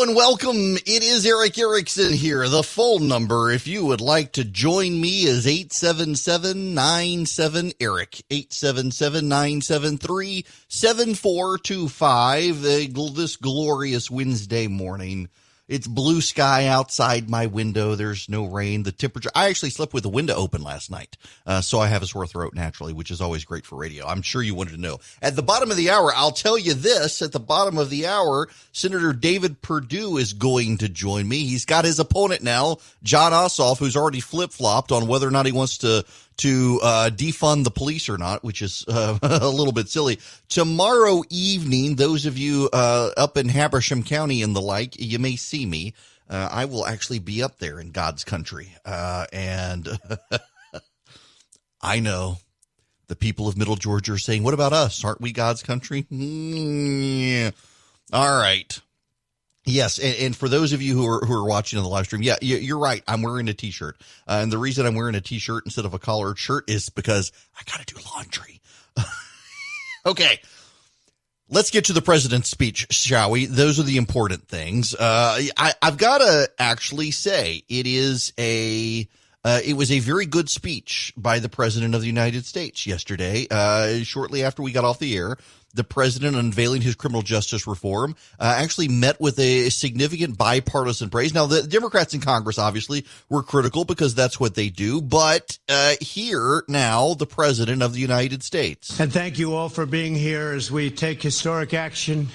Hello and welcome. It is Eric Erickson here. The phone number, if you would like to join me, is 877-97-ERIC, 877-973-7425. This glorious Wednesday morning. It's blue sky outside my window. There's no rain. The temperature, I actually slept with the window open last night. So I have a sore throat naturally, which is always great for radio. I'm sure you wanted to know. At the bottom of the hour, I'll tell you this. At the bottom of the hour, Senator David Perdue is going to join me. He's got his opponent now, Jon Ossoff, who's already flip-flopped on whether or not he wants to defund the police or not, which is a little bit silly. Tomorrow evening, those of you up in Habersham County and the like, you may see me. I will actually be up there in God's country. And I know the people of Middle Georgia are saying, what about us? Aren't we God's country? All right. Yes, and for those of you who are watching on the live stream, yeah, you're right. I'm wearing a T-shirt, and the reason I'm wearing a T-shirt instead of a collared shirt is because I got to do laundry. Okay, let's get to the president's speech, shall we? Those are the important things. I've got to actually say it was a very good speech by the president of the United States yesterday. Shortly after we got off the air, the president, unveiling his criminal justice reform, actually met with a significant bipartisan praise. Now, the Democrats in Congress obviously were critical because that's what they do. But here now, the president of the United States. And thank you all for being here as we take historic action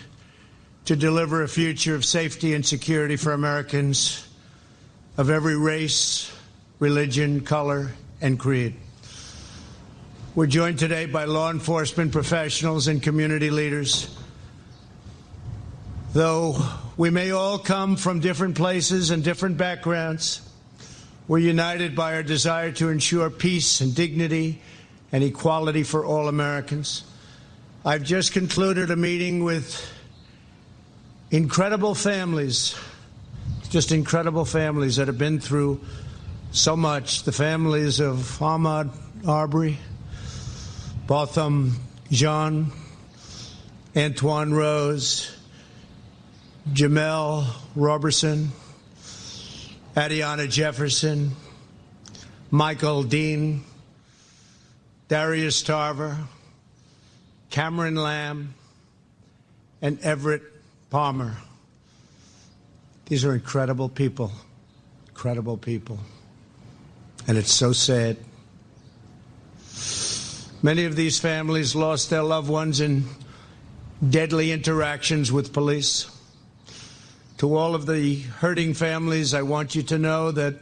to deliver a future of safety and security for Americans of every race, religion, color, and creed. We're joined today by law enforcement professionals and community leaders. Though we may all come from different places and different backgrounds, we're united by our desire to ensure peace and dignity and equality for all Americans. I've just concluded a meeting with incredible families, just incredible families that have been through so much. The families of Ahmaud Arbery, Botham Jean, Antoine Rose, Jamel Roberson, Adiana Jefferson, Michael Dean, Darius Tarver, Cameron Lamb, and Everett Palmer. These are incredible people, and it's so sad. Many of these families lost their loved ones in deadly interactions with police. To all of the hurting families, I want you to know that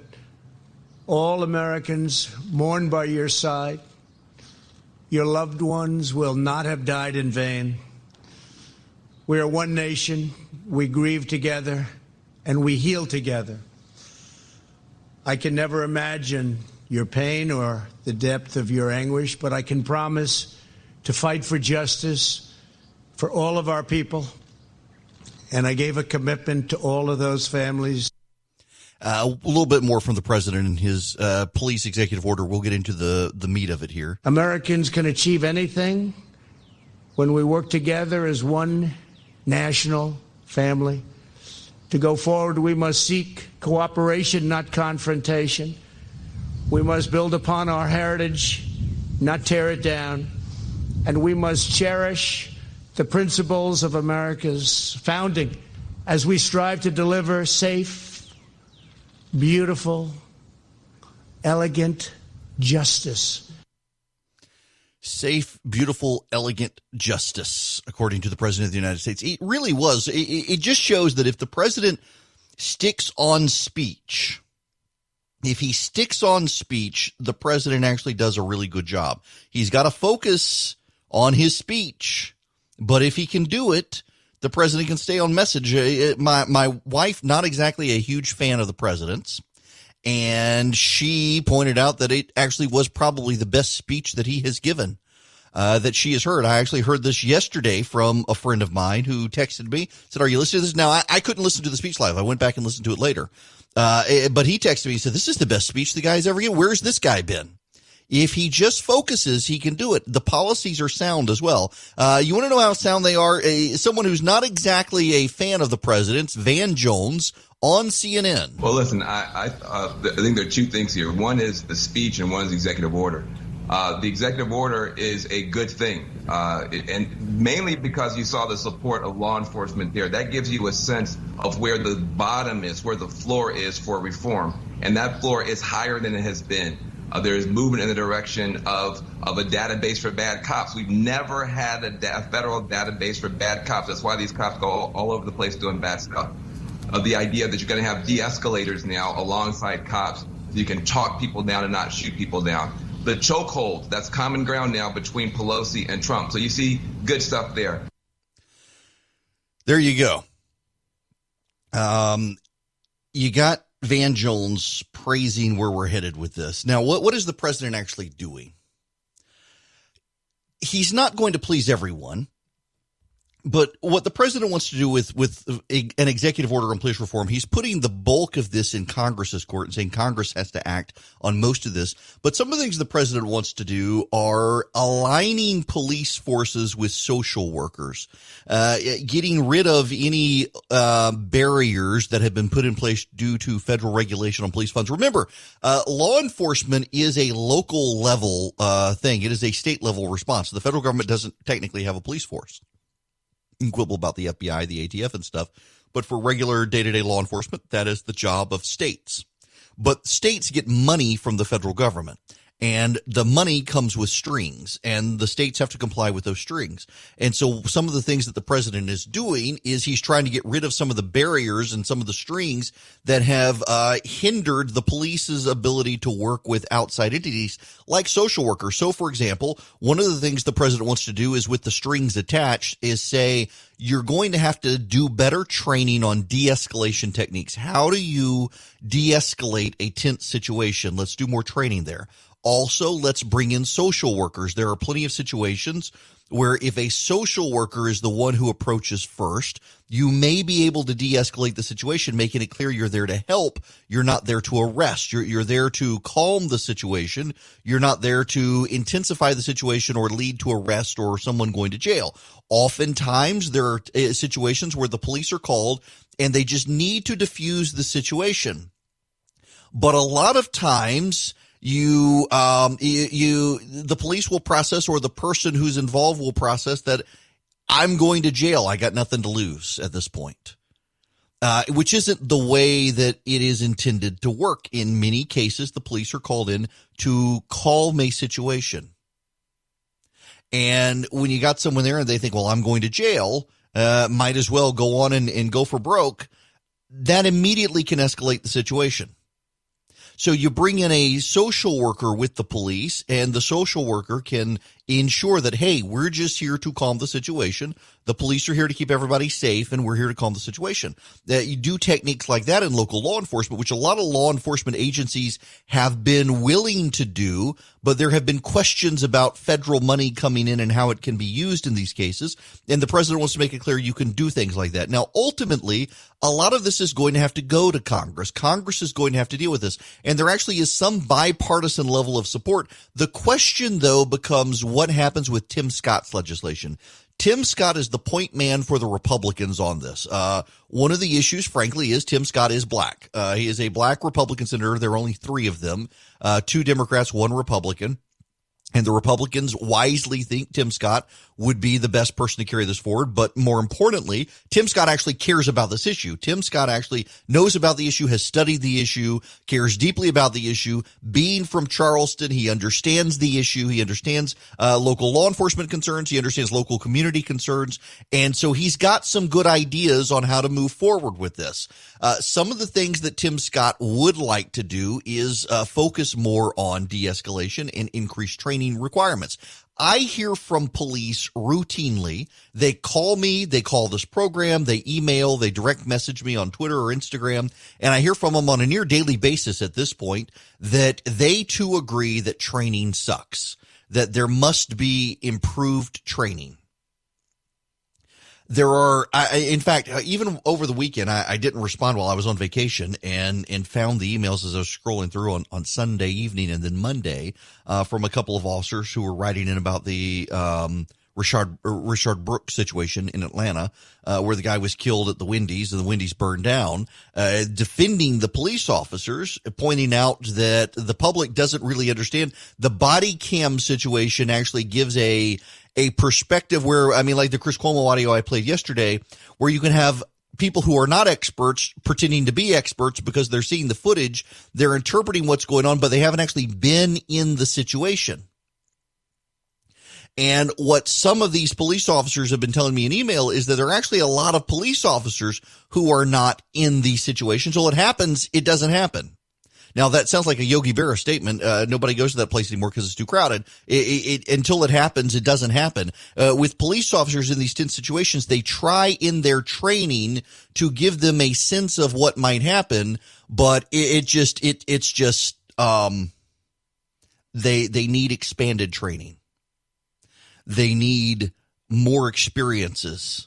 all Americans mourn by your side. Your loved ones will not have died in vain. We are one nation. We grieve together, and we heal together. I can never imagine your pain or the depth of your anguish, but I can promise to fight for justice for all of our people. And I gave a commitment to all of those families. A little bit more from the president and his police executive order. We'll get into the meat of it here. Americans can achieve anything when we work together as one national family. To go forward, we must seek cooperation, not confrontation. We must build upon our heritage, not tear it down. And we must cherish the principles of America's founding as we strive to deliver safe, beautiful, elegant justice. Safe, beautiful, elegant justice, according to the president of the United States. It really was. It just shows that if the president sticks on speech, the president actually does a really good job. He's got to focus on his speech, but if he can do it, the president can stay on message. My wife, not exactly a huge fan of the president's, and she pointed out that it actually was probably the best speech that he has given, that she has heard. I actually heard this yesterday from a friend of mine who texted me, said, "Are you listening to this?" Now, I couldn't listen to the speech live. I went back and listened to it later. But he texted me, he said, "This is the best speech the guy's ever given. Where's this guy been?" If he just focuses, he can do it. The policies are sound as well. You want to know how sound they are? Someone who's not exactly a fan of the president's, Van Jones, on CNN. Well, listen, I think there are two things here. One is the speech and one is the executive order. The executive order is a good thing, and mainly because you saw the support of law enforcement there. That gives you a sense of where the bottom is, where the floor is for reform, and that floor is higher than it has been. There is movement in the direction of a database for bad cops. We've never had a federal database for bad cops. That's why these cops go all over the place doing bad stuff. The idea that you're going to have de-escalators now alongside cops so you can talk people down and not shoot people down. The chokehold, that's common ground now between Pelosi and Trump. So you see good stuff there. There you go. You got Van Jones praising where we're headed with this. Now, what is the president actually doing? He's not going to please everyone. But what the president wants to do with an executive order on police reform, he's putting the bulk of this in Congress's court and saying Congress has to act on most of this. But some of the things the president wants to do are aligning police forces with social workers, getting rid of any barriers that have been put in place due to federal regulation on police funds. Remember, law enforcement is a local level thing. It is a state level response. The federal government doesn't technically have a police force. You can quibble about the FBI, the ATF and stuff, but for regular day-to-day law enforcement, that is the job of states. But states get money from the federal government, and the money comes with strings, and the states have to comply with those strings. And so some of the things that the president is doing is he's trying to get rid of some of the barriers and some of the strings that have hindered the police's ability to work with outside entities like social workers. So, for example, one of the things the president wants to do is with the strings attached is say, you're going to have to do better training on de-escalation techniques. How do you de-escalate a tense situation? Let's do more training there. Also, let's bring in social workers. There are plenty of situations where if a social worker is the one who approaches first, you may be able to de-escalate the situation, making it clear you're there to help. You're not there to arrest. You're there to calm the situation. You're not there to intensify the situation or lead to arrest or someone going to jail. Oftentimes, there are situations where the police are called and they just need to diffuse the situation. But a lot of times, the police will process, or the person who's involved will process that I'm going to jail. I got nothing to lose at this point, which isn't the way that it is intended to work. In many cases, the police are called in to calm a situation. And when you got someone there and they think, well, I'm going to jail, might as well go on and go for broke, that immediately can escalate the situation. So you bring in a social worker with the police, and the social worker can ensure that, hey, we're just here to calm the situation. The police are here to keep everybody safe, and we're here to calm the situation. You do techniques like that in local law enforcement, which a lot of law enforcement agencies have been willing to do, but there have been questions about federal money coming in and how it can be used in these cases. And the president wants to make it clear you can do things like that. Now, ultimately, a lot of this is going to have to go to Congress. Congress is going to have to deal with this. And there actually is some bipartisan level of support. The question, though, becomes what happens with Tim Scott's legislation. Tim Scott is the point man for the Republicans on this. One of the issues, frankly, is Tim Scott is black. He is a black Republican senator. There are only 3 of them, 2 Democrats, 1 Republican. And the Republicans wisely think Tim Scott would be the best person to carry this forward. But more importantly, Tim Scott actually cares about this issue. Tim Scott actually knows about the issue, has studied the issue, cares deeply about the issue. Being from Charleston, he understands the issue. He understands local law enforcement concerns. He understands local community concerns. And so he's got some good ideas on how to move forward with this. Some of the things that Tim Scott would like to do is focus more on de-escalation and increased training requirements. I hear from police routinely. They call me, they call this program, they email, they direct message me on Twitter or Instagram, and I hear from them on a near daily basis at this point that they too agree that training sucks, that there must be improved training. There are, in fact, even over the weekend, I didn't respond while I was on vacation and found the emails as I was scrolling through on Sunday evening and then Monday from a couple of officers who were writing in about the Richard Brooks situation in Atlanta, where the guy was killed at the Wendy's and the Wendy's burned down, defending the police officers, pointing out that the public doesn't really understand the body cam situation actually gives a perspective where, I mean, like the Chris Cuomo audio I played yesterday, where you can have people who are not experts pretending to be experts because they're seeing the footage, they're interpreting what's going on, but they haven't actually been in the situation. And what some of these police officers have been telling me in email is that there are actually a lot of police officers who are not in these situations. So it happens, it doesn't happen. Now, that sounds like a Yogi Berra statement. Nobody goes to that place anymore because it's too crowded. Until it happens, it doesn't happen. With police officers in these tense situations, they try in their training to give them a sense of what might happen, but they need expanded training. They need more experiences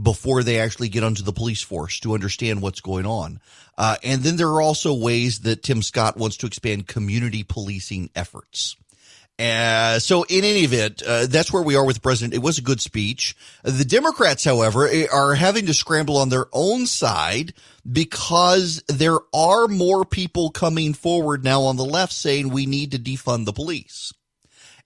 before they actually get onto the police force to understand what's going on. And then there are also ways that Tim Scott wants to expand community policing efforts. So in any event, that's where we are with the president. It was a good speech. The Democrats, however, are having to scramble on their own side because there are more people coming forward now on the left saying we need to defund the police.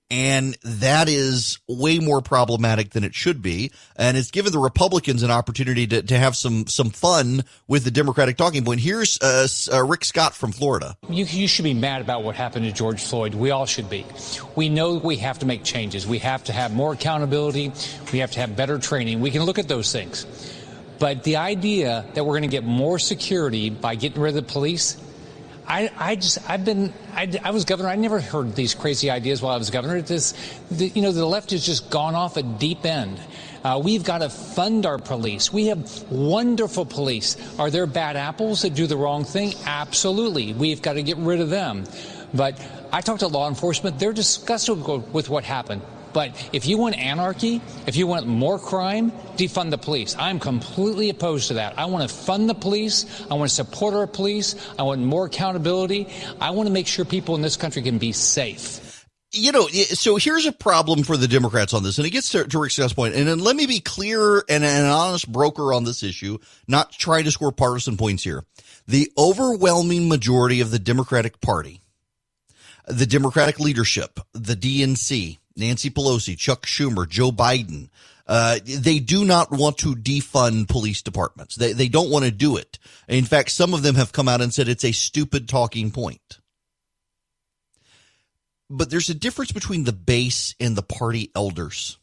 And that is way more problematic than it should be. And it's given the Republicans an opportunity to have some fun with the Democratic talking point. Here's Rick Scott from Florida. You should be mad about what happened to George Floyd. We all should be. We know we have to make changes. We have to have more accountability. We have to have better training. We can look at those things. But the idea that we're going to get more security by getting rid of the police, I was governor. I never heard these crazy ideas while I was governor. The left has just gone off a deep end. We've got to fund our police. We have wonderful police. Are there bad apples that do the wrong thing? Absolutely. We've got to get rid of them. But I talked to law enforcement. They're disgusted with what happened. But if you want anarchy, if you want more crime, defund the police. I'm completely opposed to that. I want to fund the police. I want to support our police. I want more accountability. I want to make sure people in this country can be safe. You know, so here's a problem for the Democrats on this, and it gets to Rick Scott's point. And then let me be clear and an honest broker on this issue, not trying to score partisan points here. The overwhelming majority of the Democratic Party, the Democratic leadership, the DNC, Nancy Pelosi, Chuck Schumer, Joe Biden, they do not want to defund police departments. They don't want to do it. In fact, some of them have come out and said it's a stupid talking point. But there's a difference between the base and the party elders.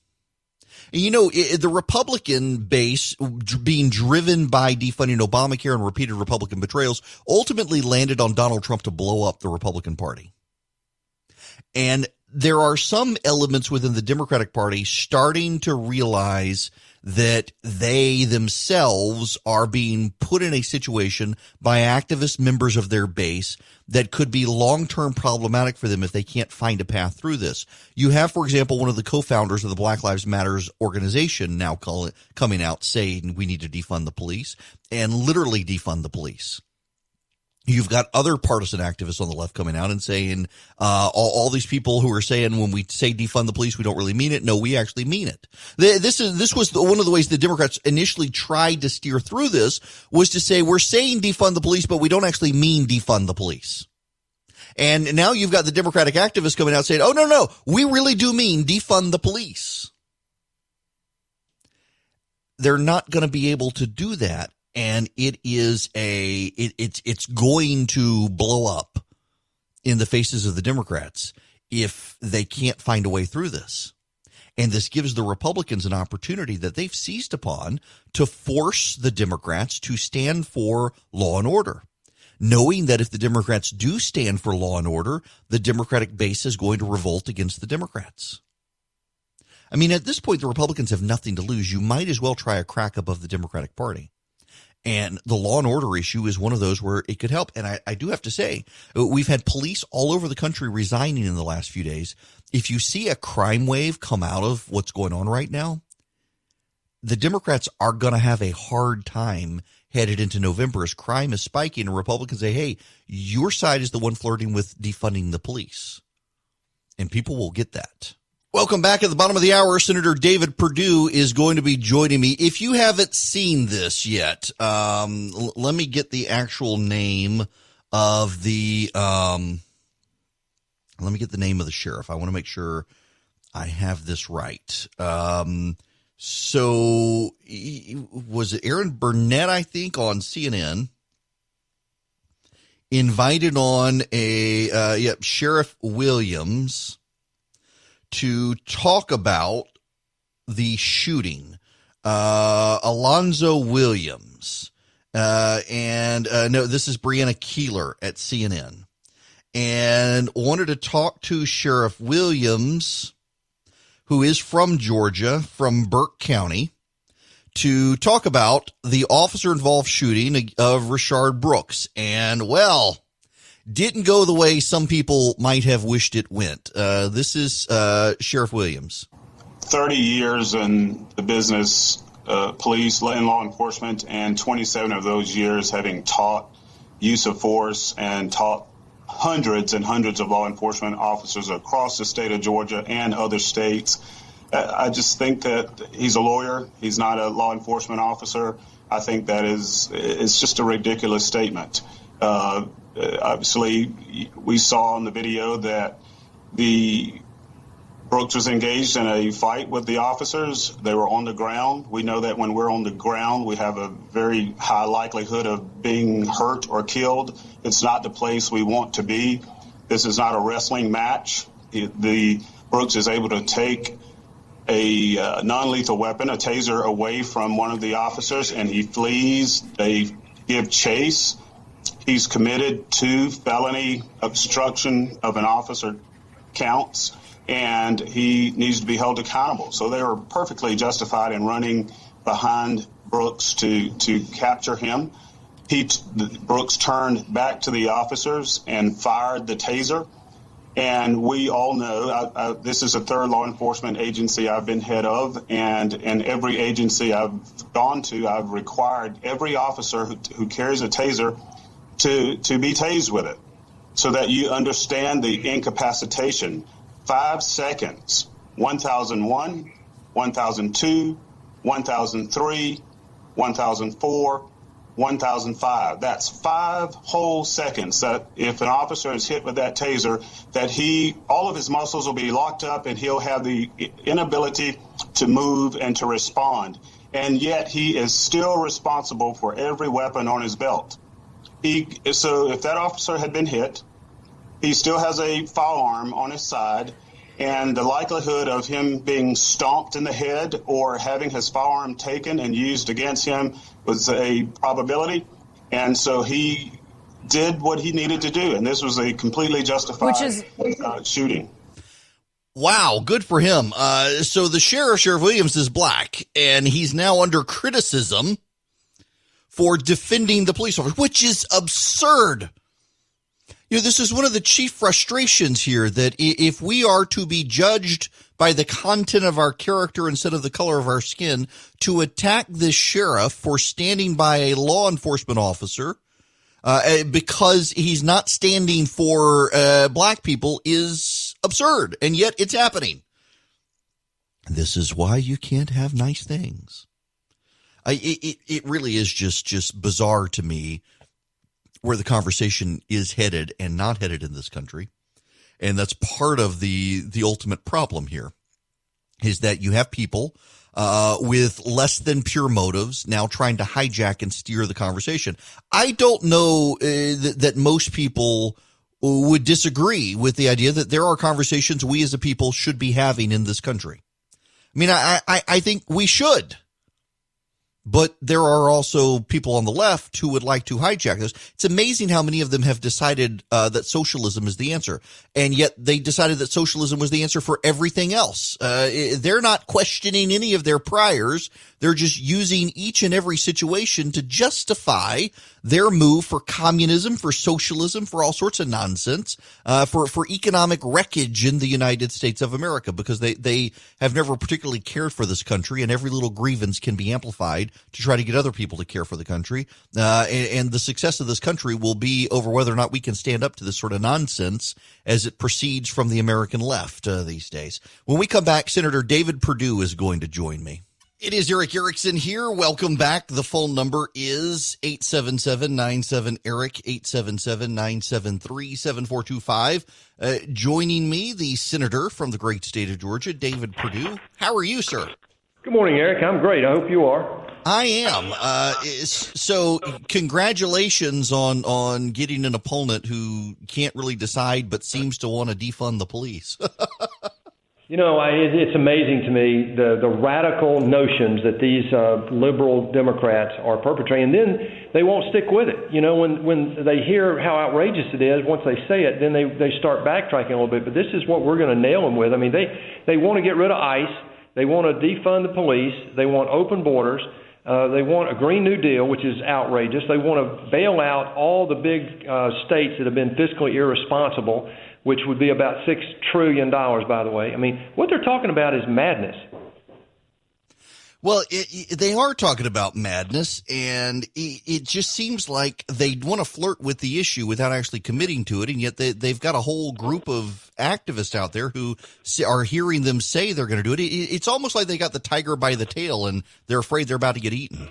And you know, the Republican base being driven by defunding Obamacare and repeated Republican betrayals ultimately landed on Donald Trump to blow up the Republican Party. And there are some elements within the Democratic Party starting to realize that they themselves are being put in a situation by activist members of their base that could be long-term problematic for them if they can't find a path through this. You have, for example, one of the co-founders of the Black Lives Matters organization now coming out saying we need to defund the police and literally defund the police. You've got other partisan activists on the left coming out and saying all these people who are saying when we say defund the police, we don't really mean it. No, we actually mean it. This was one of the ways the Democrats initially tried to steer through this was to say we're saying defund the police, but we don't actually mean defund the police. And now you've got the Democratic activists coming out saying, oh, no, we really do mean defund the police. They're not going to be able to do that. And it's going to blow up in the faces of the Democrats if they can't find a way through this. And this gives the Republicans an opportunity that they've seized upon to force the Democrats to stand for law and order, knowing that if the Democrats do stand for law and order, the Democratic base is going to revolt against the Democrats. I mean, at this point, the Republicans have nothing to lose. You might as well try a crack above the Democratic Party. And the law and order issue is one of those where it could help. And I do have to say, we've had police all over the country resigning in the last few days. If you see a crime wave come out of what's going on right now, the Democrats are going to have a hard time headed into November as crime is spiking and Republicans say, hey, your side is the one flirting with defunding the police. And people will get that. Welcome back. At the bottom of the hour, Senator David Perdue is going to be joining me. If you haven't seen this yet, let me get the actual name of the let me get the name of the sheriff. I want to make sure I have this right. So was it Aaron Burnett, I think, on CNN, invited on Sheriff Williams to talk about the shooting, Alonzo Williams. No, this is Brianna Keeler at CNN, and wanted to talk to Sheriff Williams, who is from Georgia, from Burke County, to talk about the officer-involved shooting of Rayshard Brooks. And, well, didn't go the way some people might have wished it went. This is Sheriff Williams. 30 years in the business, police and law enforcement, and 27 of those years having taught use of force and taught hundreds and hundreds of law enforcement officers across the state of Georgia and other states. I just think that he's a lawyer. He's not a law enforcement officer. I think that it's just a ridiculous statement. Obviously, we saw in the video that Brooks was engaged in a fight with the officers. They were on the ground. We know that when we're on the ground, we have a very high likelihood of being hurt or killed. It's not the place we want to be. This is not a wrestling match. Brooks is able to take a non-lethal weapon, a taser, away from one of the officers, and he flees. They give chase. He's committed to felony obstruction of an officer counts, and he needs to be held accountable. So they were perfectly justified in running behind Brooks to capture him. Brooks turned back to the officers and fired the taser. And we all know this is a third law enforcement agency I've been head of, and in every agency I've gone to, I've required every officer who carries a taser to be tased with it, so that you understand the incapacitation. 5 seconds, 1001, 1002, 1003, 1004, 1005. That's 5 whole seconds that if an officer is hit with that taser, that all of his muscles will be locked up and he'll have the inability to move and to respond. And yet he is still responsible for every weapon on his belt. So if that officer had been hit, he still has a firearm on his side, and the likelihood of him being stomped in the head or having his firearm taken and used against him was a probability. And so he did what he needed to do, and this was a completely justified shooting. Wow, good for him. So the Sheriff Williams, is black, and he's now under criticism for defending the police officer, which is absurd. You know, this is one of the chief frustrations here, that if we are to be judged by the content of our character instead of the color of our skin, to attack this sheriff for standing by a law enforcement officer because he's not standing for black people is absurd, and yet it's happening. This is why you can't have nice things. It really is just bizarre to me where the conversation is headed and not headed in this country. And that's part of the ultimate problem here, is that you have people with less than pure motives now trying to hijack and steer the conversation. I don't know that most people would disagree with the idea that there are conversations we as a people should be having in this country. I mean, I think we should. But there are also people on the left who would like to hijack this. It's amazing how many of them have decided that socialism is the answer. And yet they decided that socialism was the answer for everything else. They're not questioning any of their priors. They're just using each and every situation to justify their move for communism, for socialism, for all sorts of nonsense, for economic wreckage in the United States of America, because they have never particularly cared for this country, and every little grievance can be amplified to try to get other people to care for the country. And the success of this country will be over whether or not we can stand up to this sort of nonsense as it proceeds from the American left these days. When we come back, Senator David Perdue is going to join me. It is Eric Erickson here. Welcome back. The phone number is 877-97-ERIC, 877-973-7425. Joining me, the senator from the great state of Georgia, David Perdue. How are you, sir? Good morning, Eric. I'm great. I hope you are. I am. So congratulations on getting an opponent who can't really decide but seems to want to defund the police. You know, it's amazing to me the radical notions that these liberal Democrats are perpetrating, and then they won't stick with it. You know, when they hear how outrageous it is, once they say it, then they start backtracking a little bit. But this is what we're going to nail them with. I mean, they want to get rid of ICE. They want to defund the police. They want open borders. They want a Green New Deal, which is outrageous. They want to bail out all the big states that have been fiscally irresponsible, which would be about $6 trillion, by the way. I mean, what they're talking about is madness. Well, they are talking about madness, and it just seems like they want to flirt with the issue without actually committing to it, and yet they've got a whole group of activists out there who are hearing them say they're going to do it. It's almost like they got the tiger by the tail, and they're afraid they're about to get eaten.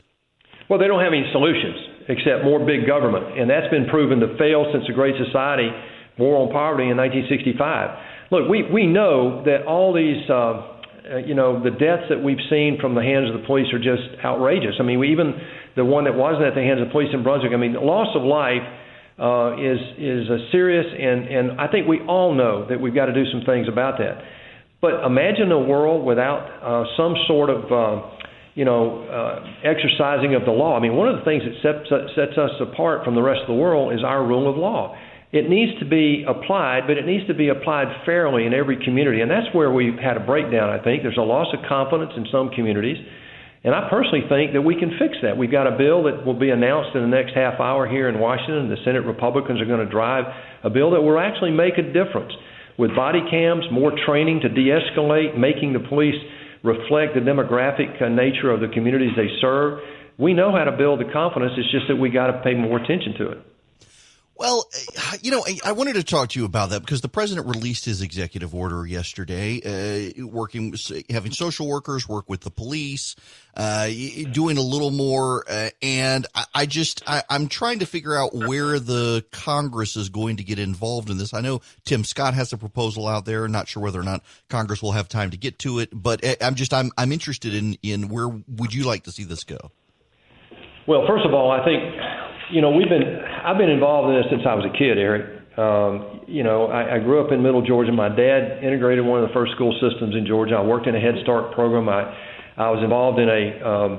Well, they don't have any solutions except more big government, and that's been proven to fail since the Great Society War on Poverty in 1965. Look, we know that all these the deaths that we've seen from the hands of the police are just outrageous. I mean, even the one that wasn't at the hands of the police in Brunswick, I mean, the loss of life is a serious, and I think we all know that we've got to do some things about that. But imagine a world without some sort of exercising of the law. I mean, one of the things that sets us apart from the rest of the world is our rule of law. It needs to be applied, but it needs to be applied fairly in every community. And that's where we've had a breakdown, I think. There's a loss of confidence in some communities. And I personally think that we can fix that. We've got a bill that will be announced in the next half hour here in Washington. The Senate Republicans are going to drive a bill that will actually make a difference with body cams, more training to de-escalate, making the police reflect the demographic nature of the communities they serve. We know how to build the confidence. It's just that we got to pay more attention to it. Well, I wanted to talk to you about that because the president released his executive order yesterday, having social workers work with the police, doing a little more. And I'm trying to figure out where the Congress is going to get involved in this. I know Tim Scott has a proposal out there. Not sure whether or not Congress will have time to get to it, but I'm interested in where would you like to see this go? Well, first of all, I think, I've been involved in this since I was a kid, Eric. I grew up in Middle Georgia. My dad integrated one of the first school systems in Georgia. I worked in a Head Start program. I was involved in a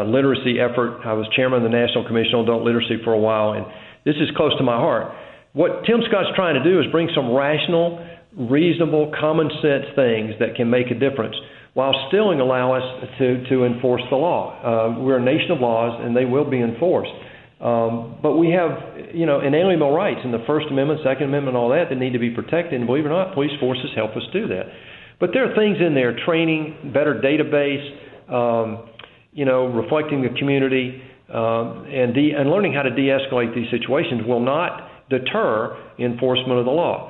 literacy effort. I was chairman of the National Commission on Adult Literacy for a while, and this is close to my heart. What Tim Scott's trying to do is bring some rational, reasonable, common sense things that can make a difference, while still allow us to enforce the law. We're a nation of laws, and they will be enforced. But we have, inalienable rights in the First Amendment, Second Amendment, all that need to be protected. And believe it or not, police forces help us do that. But there are things in there, training, better database, reflecting the community, and learning how to de-escalate these situations will not deter enforcement of the law.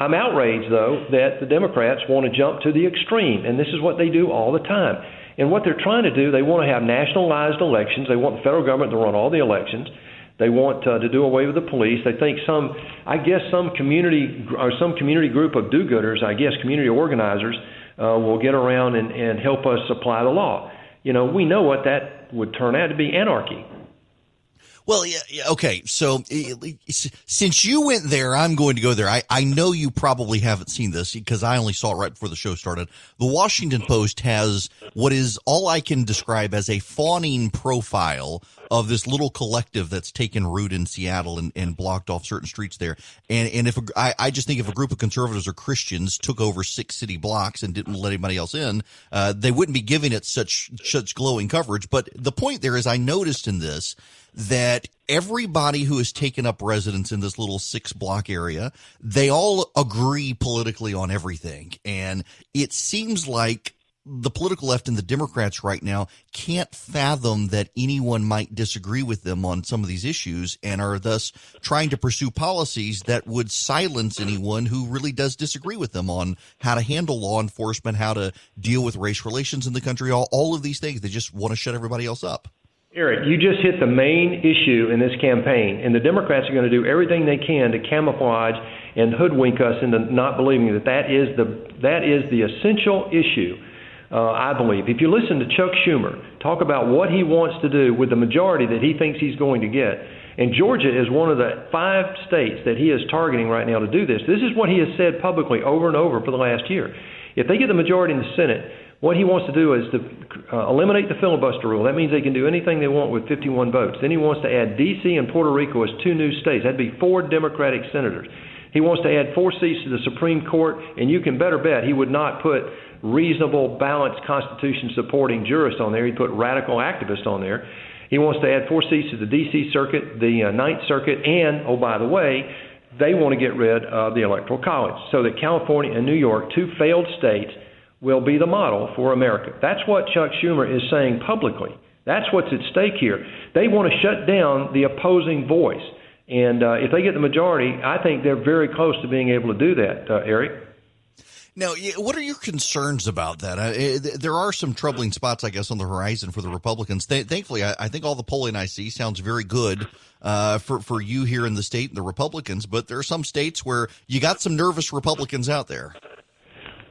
I'm outraged, though, that the Democrats want to jump to the extreme, and this is what they do all the time. And what they're trying to do, they want to have nationalized elections. They want the federal government to run all the elections. They want to do away with the police. They think some community group of do-gooders, community organizers, will get around and help us apply the law. We know what that would turn out to be: anarchy. Well, yeah, okay. So since you went there, I'm going to go there. I know you probably haven't seen this because I only saw it right before the show started. The Washington Post has what is all I can describe as a fawning profile of this little collective that's taken root in Seattle and blocked off certain streets there. And if I just think if a group of conservatives or Christians took over 6 city blocks and didn't let anybody else in, they wouldn't be giving it such glowing coverage. But the point there is I noticed in this that everybody who has taken up residence in this little 6-block area, they all agree politically on everything. And it seems like the political left and the Democrats right now can't fathom that anyone might disagree with them on some of these issues and are thus trying to pursue policies that would silence anyone who really does disagree with them on how to handle law enforcement, how to deal with race relations in the country, all of these things. They just want to shut everybody else up. Eric, you just hit the main issue in this campaign, and the Democrats are going to do everything they can to camouflage and hoodwink us into not believing that is the essential issue. I believe. If you listen to Chuck Schumer talk about what he wants to do with the majority that he thinks he's going to get, and Georgia is one of the 5 states that he is targeting right now to do this. This is what he has said publicly over and over for the last year. If they get the majority in the Senate, what he wants to do is to eliminate the filibuster rule. That means they can do anything they want with 51 votes. Then he wants to add D.C. and Puerto Rico as 2 new states. That'd be 4 Democratic senators. He wants to add 4 seats to the Supreme Court, and you can better bet he would not put reasonable, balanced, Constitution-supporting jurists on there. He'd put radical activists on there. He wants to add 4 seats to the D.C. Circuit, the Ninth Circuit, and, oh, by the way, they want to get rid of the Electoral College so that California and New York, 2 failed states, will be the model for America. That's what Chuck Schumer is saying publicly. That's what's at stake here. They want to shut down the opposing voice. And if they get the majority, I think they're very close to being able to do that, Eric. Now, what are your concerns about that? There are some troubling spots, I guess, on the horizon for the Republicans. Thankfully, I think all the polling I see sounds very good for you here in the state and the Republicans, but there are some states where you got some nervous Republicans out there.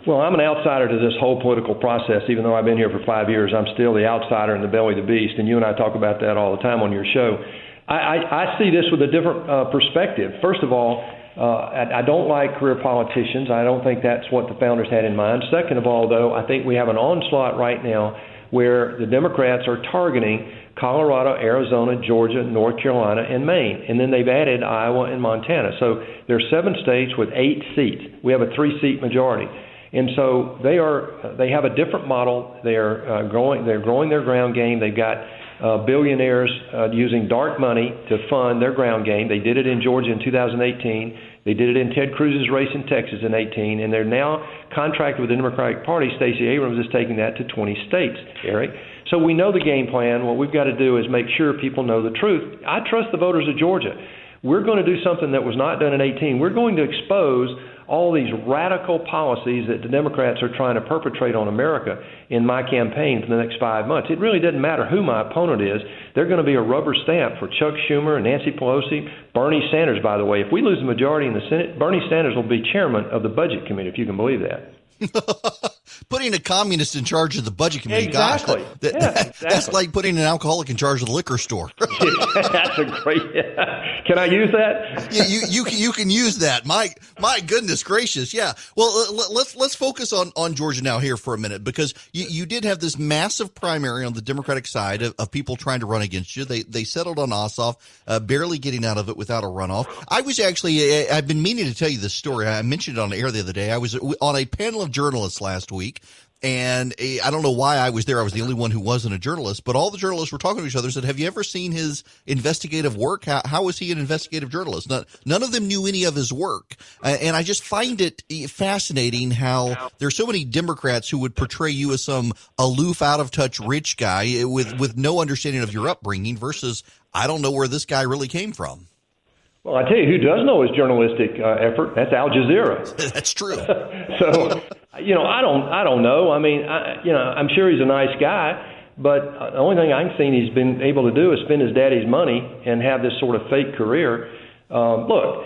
Well, I'm an outsider to this whole political process. Even though I've been here for 5 years, I'm still the outsider in the belly of the beast, and you and I talk about that all the time on your show. I see this with a different perspective. First of all, I don't like career politicians. I don't think that's what the founders had in mind. Second of all, though, I think we have an onslaught right now where the Democrats are targeting Colorado, Arizona, Georgia, North Carolina, and Maine. And then they've added Iowa and Montana. So there's 7 states with 8 seats. We have a 3-seat majority. And so they have a different model. They're growing their ground game. They've got billionaires using dark money to fund their ground game. They did it in Georgia in 2018. They did it in Ted Cruz's race in Texas in 2018. And they're now contracted with the Democratic Party. Stacey Abrams is taking that to 20 states, Eric. So we know the game plan. What we've got to do is make sure people know the truth. I trust the voters of Georgia. We're going to do something that was not done in 2018. We're going to expose all these radical policies that the Democrats are trying to perpetrate on America in my campaign for the next 5 months. It really doesn't matter who my opponent is. They're going to be a rubber stamp for Chuck Schumer, Nancy Pelosi, Bernie Sanders, by the way. If we lose the majority in the Senate, Bernie Sanders will be chairman of the Budget Committee, if you can believe that. Putting a communist in charge of the Budget Committee, exactly. Gosh, exactly. That's like putting an alcoholic in charge of the liquor store. That's a great. Can I use that? Yeah, you can use that. My goodness gracious, yeah. Well, let's focus on Georgia now here for a minute, because you did have this massive primary on the Democratic side of people trying to run against you. They settled on Ossoff, barely getting out of it without a runoff. I've been meaning to tell you this story. I mentioned it on the air the other day. I was on a panel of journalists last week. And I don't know why I was there. I was the only one who wasn't a journalist, but all the journalists were talking to each other, said, have you ever seen his investigative work? How is he an investigative journalist? None of them knew any of his work. And I just find it fascinating how there's so many Democrats who would portray you as some aloof, out of touch, rich guy with no understanding of your upbringing versus I don't know where this guy really came from. Well, I tell you who does know his journalistic effort. That's Al Jazeera. That's true. So, I don't know. I mean, I'm sure he's a nice guy, but the only thing I've seen he's been able to do is spend his daddy's money and have this sort of fake career. Look,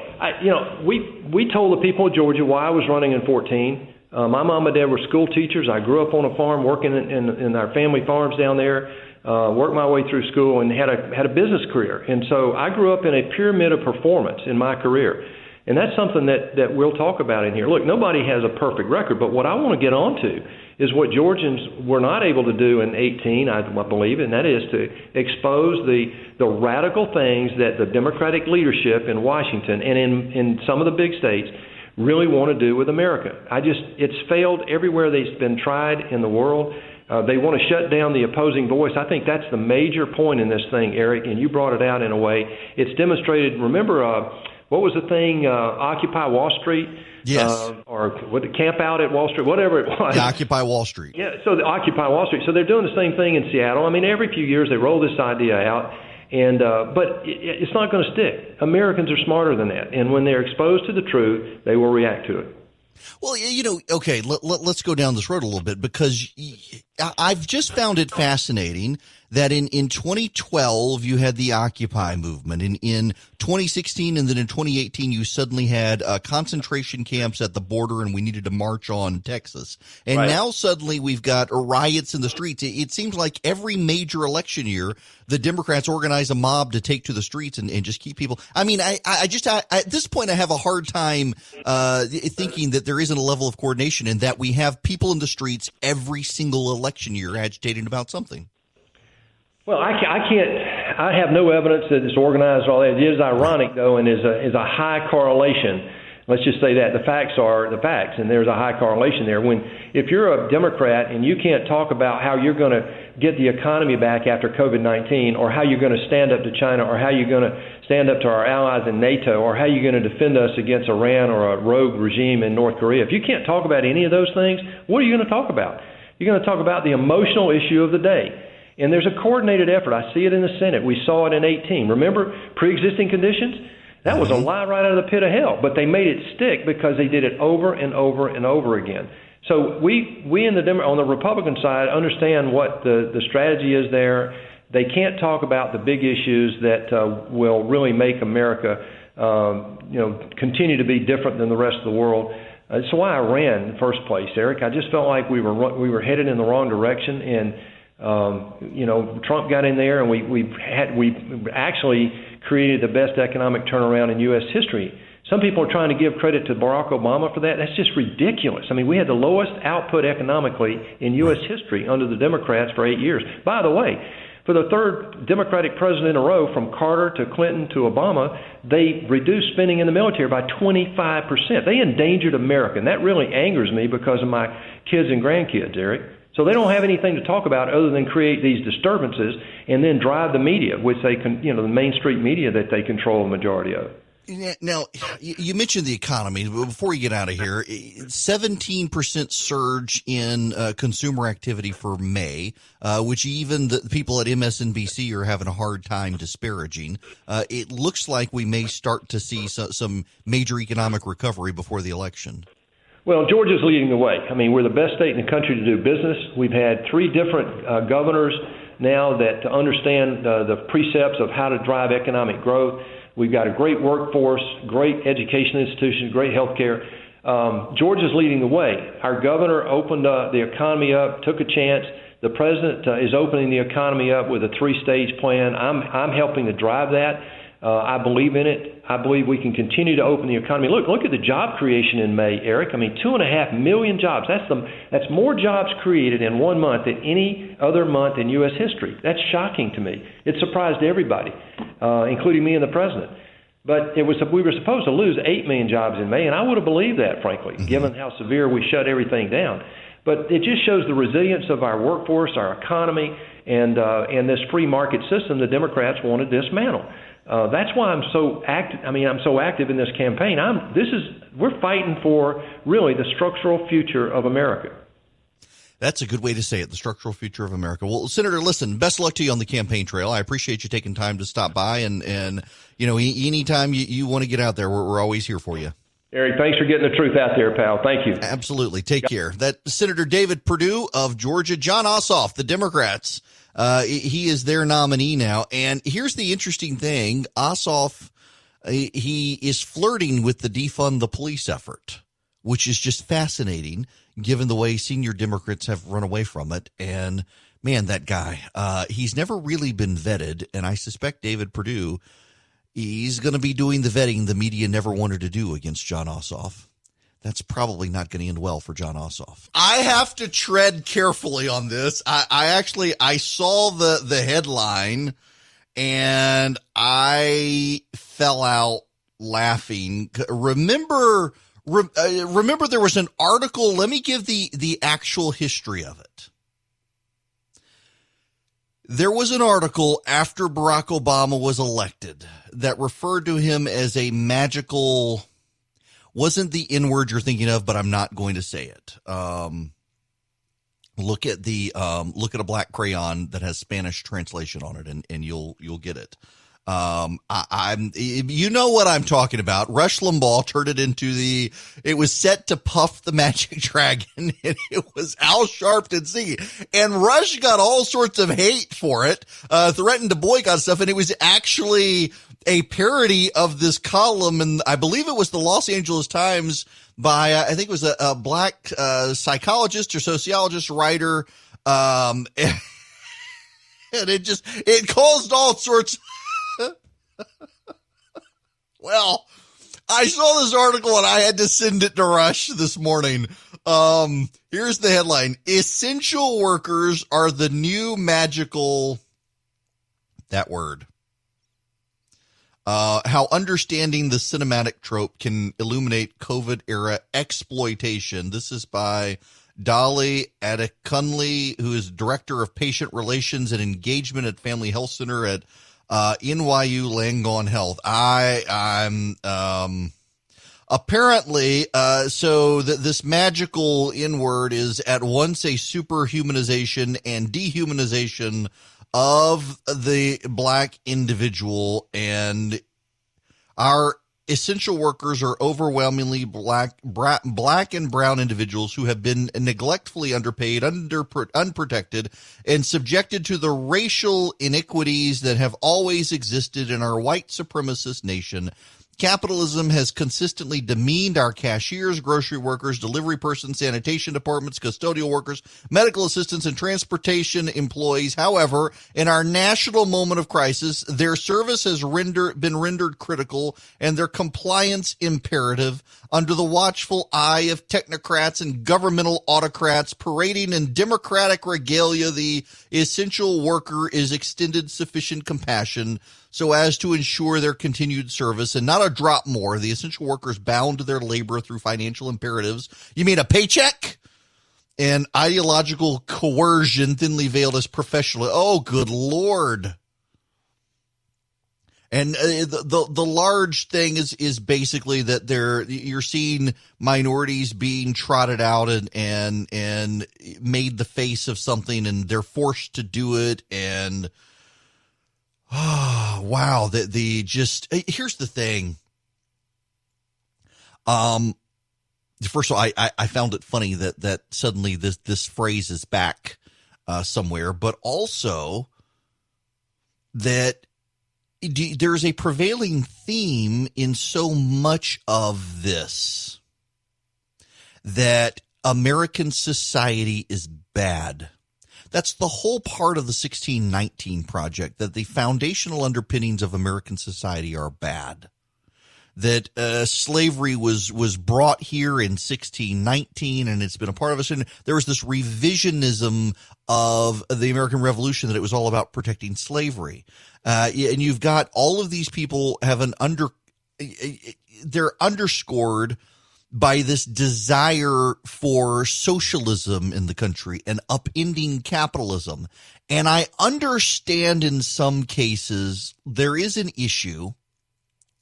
we told the people of Georgia why I was running in 2014. My mom and dad were school teachers. I grew up on a farm working in our family farms down there. worked my way through school, and had a business career. And so I grew up in a pyramid of performance in my career. And that's something that we'll talk about in here. Look, nobody has a perfect record, but what I want to get onto is what Georgians were not able to do in 18, I believe, and that is to expose the radical things that the Democratic leadership in Washington and in some of the big states really want to do with America. It's failed everywhere it's been tried in the world. They want to shut down the opposing voice. I think that's the major point in this thing, Eric, and you brought it out in a way. It's demonstrated. Remember, what was the thing, Occupy Wall Street? Yes. Or what, Camp Out at Wall Street, whatever it was. Yeah, Occupy Wall Street. Yeah, so the Occupy Wall Street. So they're doing the same thing in Seattle. I mean, every few years they roll this idea out, and but it's not going to stick. Americans are smarter than that, and when they're exposed to the truth, they will react to it. Well, okay, let's go down this road a little bit, because I've just found it fascinating that in 2012 you had the Occupy movement. In 2016 and then in 2018 you suddenly had concentration camps at the border, and we needed to march on Texas. And right. Now suddenly we've got riots in the streets. It seems like every major election year the Democrats organize a mob to take to the streets and just keep people. I mean, I at this point I have a hard time thinking that there isn't a level of coordination, and that we have people in the streets every single election year agitating about something. Well, I can't. I have no evidence that it's organized or all that. It is ironic, though, and is a high correlation. Let's just say that the facts are the facts, and there's a high correlation there. If you're a Democrat and you can't talk about how you're going to get the economy back after COVID-19, or how you're going to stand up to China, or how you're going to stand up to our allies in NATO, or how you're going to defend us against Iran or a rogue regime in North Korea, if you can't talk about any of those things, what are you going to talk about? You're going to talk about the emotional issue of the day. And there's a coordinated effort. I see it in the Senate. We saw it in 18. Remember pre-existing conditions? That was a lie right out of the pit of hell. But they made it stick because they did it over and over and over again. So we on the Republican side understand what the strategy is there. They can't talk about the big issues that will really make America continue to be different than the rest of the world. That's why I ran in the first place, Eric. I just felt like we were headed in the wrong direction, and Trump got in there, and we actually created the best economic turnaround in U.S. history. Some people are trying to give credit to Barack Obama for that. That's just ridiculous. I mean, we had the lowest output economically in U.S. history under the Democrats for 8 years. By the way, for the third Democratic president in a row, from Carter to Clinton to Obama, they reduced spending in the military by 25%. They endangered America, and that really angers me because of my kids and grandkids, Eric. So they don't have anything to talk about other than create these disturbances and then drive the media, which the Main Street media that they control the majority of. Now, you mentioned the economy. Before we get out of here, 17% surge in consumer activity for May, which even the people at MSNBC are having a hard time disparaging. It looks like we may start to see some major economic recovery before the election. Well, Georgia's leading the way. I mean, we're the best state in the country to do business. We've had 3 different governors now that understand the precepts of how to drive economic growth. We've got a great workforce, great education institutions, great health care. Georgia's leading the way. Our governor opened the economy up, took a chance. The president is opening the economy up with a 3-stage plan. I'm helping to drive that. I believe in it. I believe we can continue to open the economy. Look at the job creation in May, Eric. I mean, 2.5 million jobs. That's more jobs created in 1 month than any other month in U.S. history. That's shocking to me. It surprised everybody, including me and the president. But we were supposed to lose 8 million jobs in May, and I would have believed that, frankly, given how severe we shut everything down. But it just shows the resilience of our workforce, our economy, and this free market system the Democrats want to dismantle. That's why I'm so active. I'm so active in this campaign. We're fighting for really the structural future of America. That's a good way to say it, the structural future of America. Well, Senator, listen, best of luck to you on the campaign trail. I appreciate you taking time to stop by, and anytime you want to get out there, we're always here for you. Eric, thanks for getting the truth out there, pal. Thank you. Absolutely. Take care. That's Senator David Perdue of Georgia. John Ossoff, the Democrats. He is their nominee now. And here's the interesting thing. Ossoff, he is flirting with the defund the police effort, which is just fascinating given the way senior Democrats have run away from it. And Man, that guy, he's never really been vetted, and I suspect David Perdue, he's going to be doing the vetting the media never wanted to do against Jon Ossoff. That's probably not going to end well for Jon Ossoff. I have to tread carefully on this. I saw the headline, and I fell out laughing. Remember there was an article. Let me give the actual history of it. There was an article after Barack Obama was elected that referred to him as a magical, wasn't the N-word you're thinking of, but I'm not going to say it. Look at a black crayon that has Spanish translation on it, and you'll get it. You know what I'm talking about. Rush Limbaugh turned it into it was set to Puff the Magic Dragon, and it was Al Sharpton singing. And Rush got all sorts of hate for it, threatened to boycott stuff, and it was actually a parody of this column, and I believe it was the Los Angeles Times by, I think it was a black psychologist or sociologist writer, and it caused all sorts. Well, I saw this article and I had to send it to Rush this morning. Here's the headline. Essential workers are the new magical, that word. How understanding the cinematic trope can illuminate COVID-era exploitation. This is by Dolly Adekunle, who is Director of Patient Relations and Engagement at Family Health Center at NYU Langone Health. I'm apparently, so that this magical N-word is at once a superhumanization and dehumanization of the black individual, and our essential workers are overwhelmingly black and brown individuals who have been neglectfully underpaid, unprotected, and subjected to the racial iniquities that have always existed in our white supremacist nation. Capitalism has consistently demeaned our cashiers, grocery workers, delivery persons, sanitation departments, custodial workers, medical assistants, and transportation employees. However, in our national moment of crisis, their service has been rendered critical and their compliance imperative under the watchful eye of technocrats and governmental autocrats parading in democratic regalia. The essential worker is extended sufficient compassion so as to ensure their continued service, and not a drop more. The essential workers bound to their labor through financial imperatives. You mean a paycheck? And ideological coercion thinly veiled as professional. Oh, good Lord. And the large thing is basically that you're seeing minorities being trotted out and made the face of something, and they're forced to do it. And oh, wow. Here's the thing. First of all, I found it funny that suddenly this phrase is back somewhere, but also that there's a prevailing theme in so much of this that American society is bad. That's the whole part of the 1619 Project, that the foundational underpinnings of American society are bad. That slavery was brought here in 1619, and it's been a part of us. And there was this revisionism of the American Revolution, that it was all about protecting slavery. And you've got all of these people they're underscored by this desire for socialism in the country and upending capitalism. And I understand in some cases there is an issue.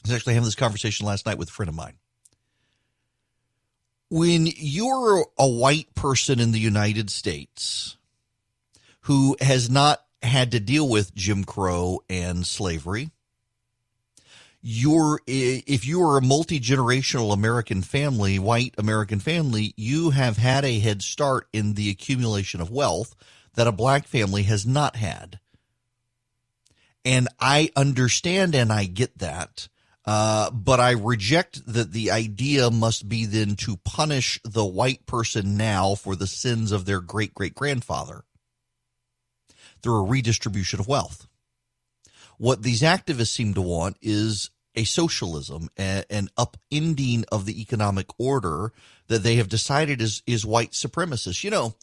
I was actually having this conversation last night with a friend of mine. When you're a white person in the United States who has not had to deal with Jim Crow and slavery, if you are a multi-generational American family, white American family, you have had a head start in the accumulation of wealth that a black family has not had. And I understand and I get that. But I reject that the idea must be then to punish the white person now for the sins of their great-great-grandfather. they're a redistribution of wealth. What these activists seem to want is a socialism, an upending of the economic order that they have decided is white supremacist. You know,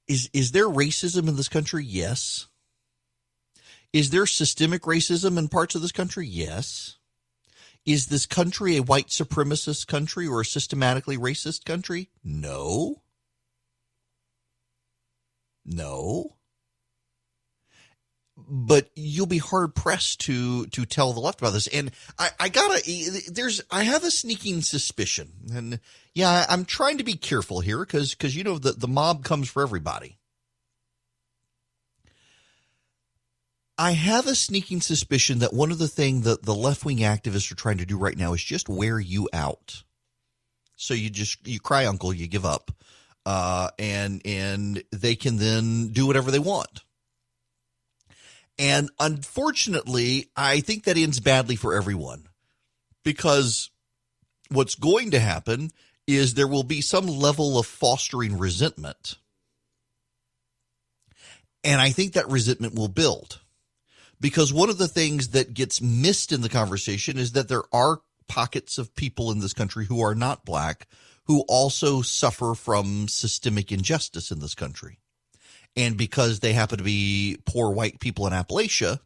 is there racism in this country? Yes. Is there systemic racism in parts of this country? Yes. Is this country a white supremacist country or a systematically racist country? No. No. But you'll be hard pressed to tell the left about this. And I have a sneaking suspicion. And yeah, I'm trying to be careful here because you know the mob comes for everybody. I have a sneaking suspicion that one of the things that the left-wing activists are trying to do right now is just wear you out. So you cry uncle, you give up, and they can then do whatever they want. And unfortunately, I think that ends badly for everyone, because what's going to happen is there will be some level of fostering resentment. And I think that resentment will build. Because one of the things that gets missed in the conversation is that there are pockets of people in this country who are not black who also suffer from systemic injustice in this country. And because they happen to be poor white people in Appalachia,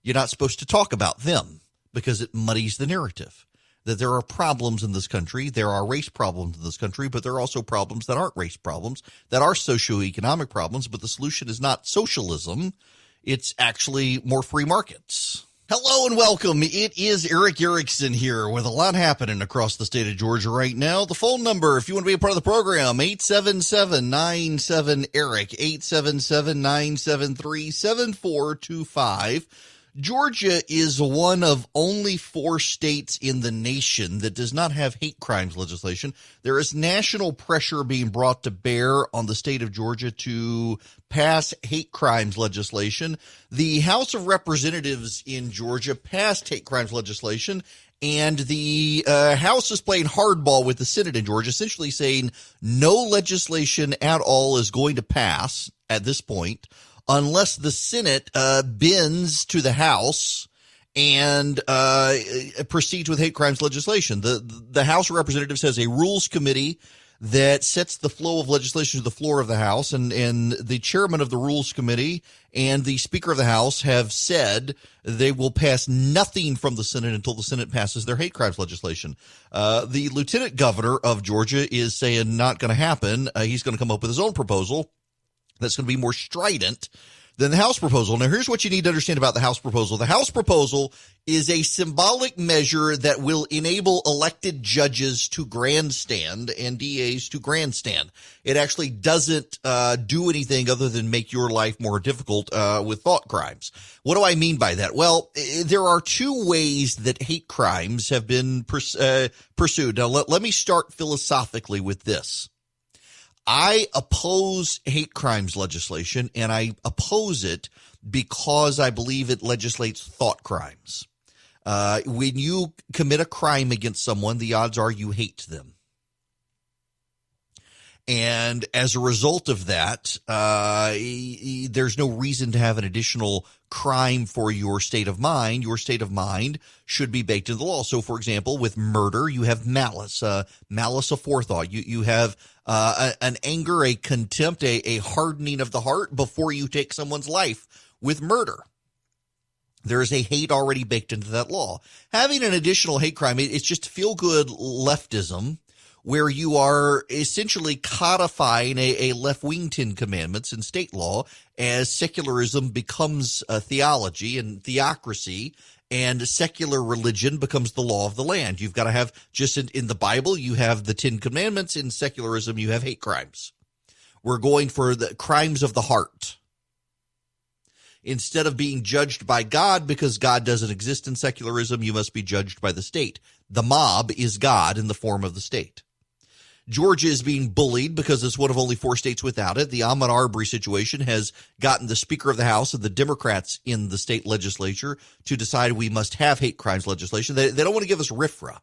you're not supposed to talk about them because it muddies the narrative. That there are problems in this country, there are race problems in this country, but there are also problems that aren't race problems, that are socioeconomic problems, but the solution is not socialism. It's actually more free markets. Hello and welcome. It is Eric Erickson here with a lot happening across the state of Georgia right now. The phone number, if you want to be a part of the program, 877-97-ERIC, 877-973-7425. Georgia is one of only 4 states in the nation that does not have hate crimes legislation. There is national pressure being brought to bear on the state of Georgia to pass hate crimes legislation. The House of Representatives in Georgia passed hate crimes legislation, and the House is playing hardball with the Senate in Georgia, essentially saying no legislation at all is going to pass at this point unless the Senate bends to the House and proceeds with hate crimes legislation. The House of Representatives has a rules committee that sets the flow of legislation to the floor of the House, and the chairman of the Rules Committee and the Speaker of the House have said they will pass nothing from the Senate until the Senate passes their hate crimes legislation. The Lieutenant Governor of Georgia is saying not going to happen. He's going to come up with his own proposal that's going to be more strident than the House proposal. Now, here's what you need to understand about the House proposal. The House proposal is a symbolic measure that will enable elected judges to grandstand and DAs to grandstand. It actually doesn't do anything other than make your life more difficult with thought crimes. What do I mean by that? Well, there are 2 ways that hate crimes have been pursued. Now, let me start philosophically with this. I oppose hate crimes legislation, and I oppose it because I believe it legislates thought crimes. When you commit a crime against someone, the odds are you hate them. And as a result of that, there's no reason to have an additional crime for your state of mind. Your state of mind should be baked into the law. So, for example, with murder, you have malice, malice aforethought. You have an anger, a contempt, a hardening of the heart before you take someone's life. With murder, there is a hate already baked into that law. Having an additional hate crime, it's just feel-good leftism, where you are essentially codifying a left-wing 10 commandments in state law as secularism becomes a theology and theocracy, and secular religion becomes the law of the land. You've got to have, just in the Bible, you have the 10 commandments. In secularism, you have hate crimes. We're going for the crimes of the heart. Instead of being judged by God because God doesn't exist in secularism, you must be judged by the state. The mob is God in the form of the state. Georgia is being bullied because it's one of only 4 states without it. The Ahmaud Arbery situation has gotten the Speaker of the House and the Democrats in the state legislature to decide we must have hate crimes legislation. They don't want to give us RFRA.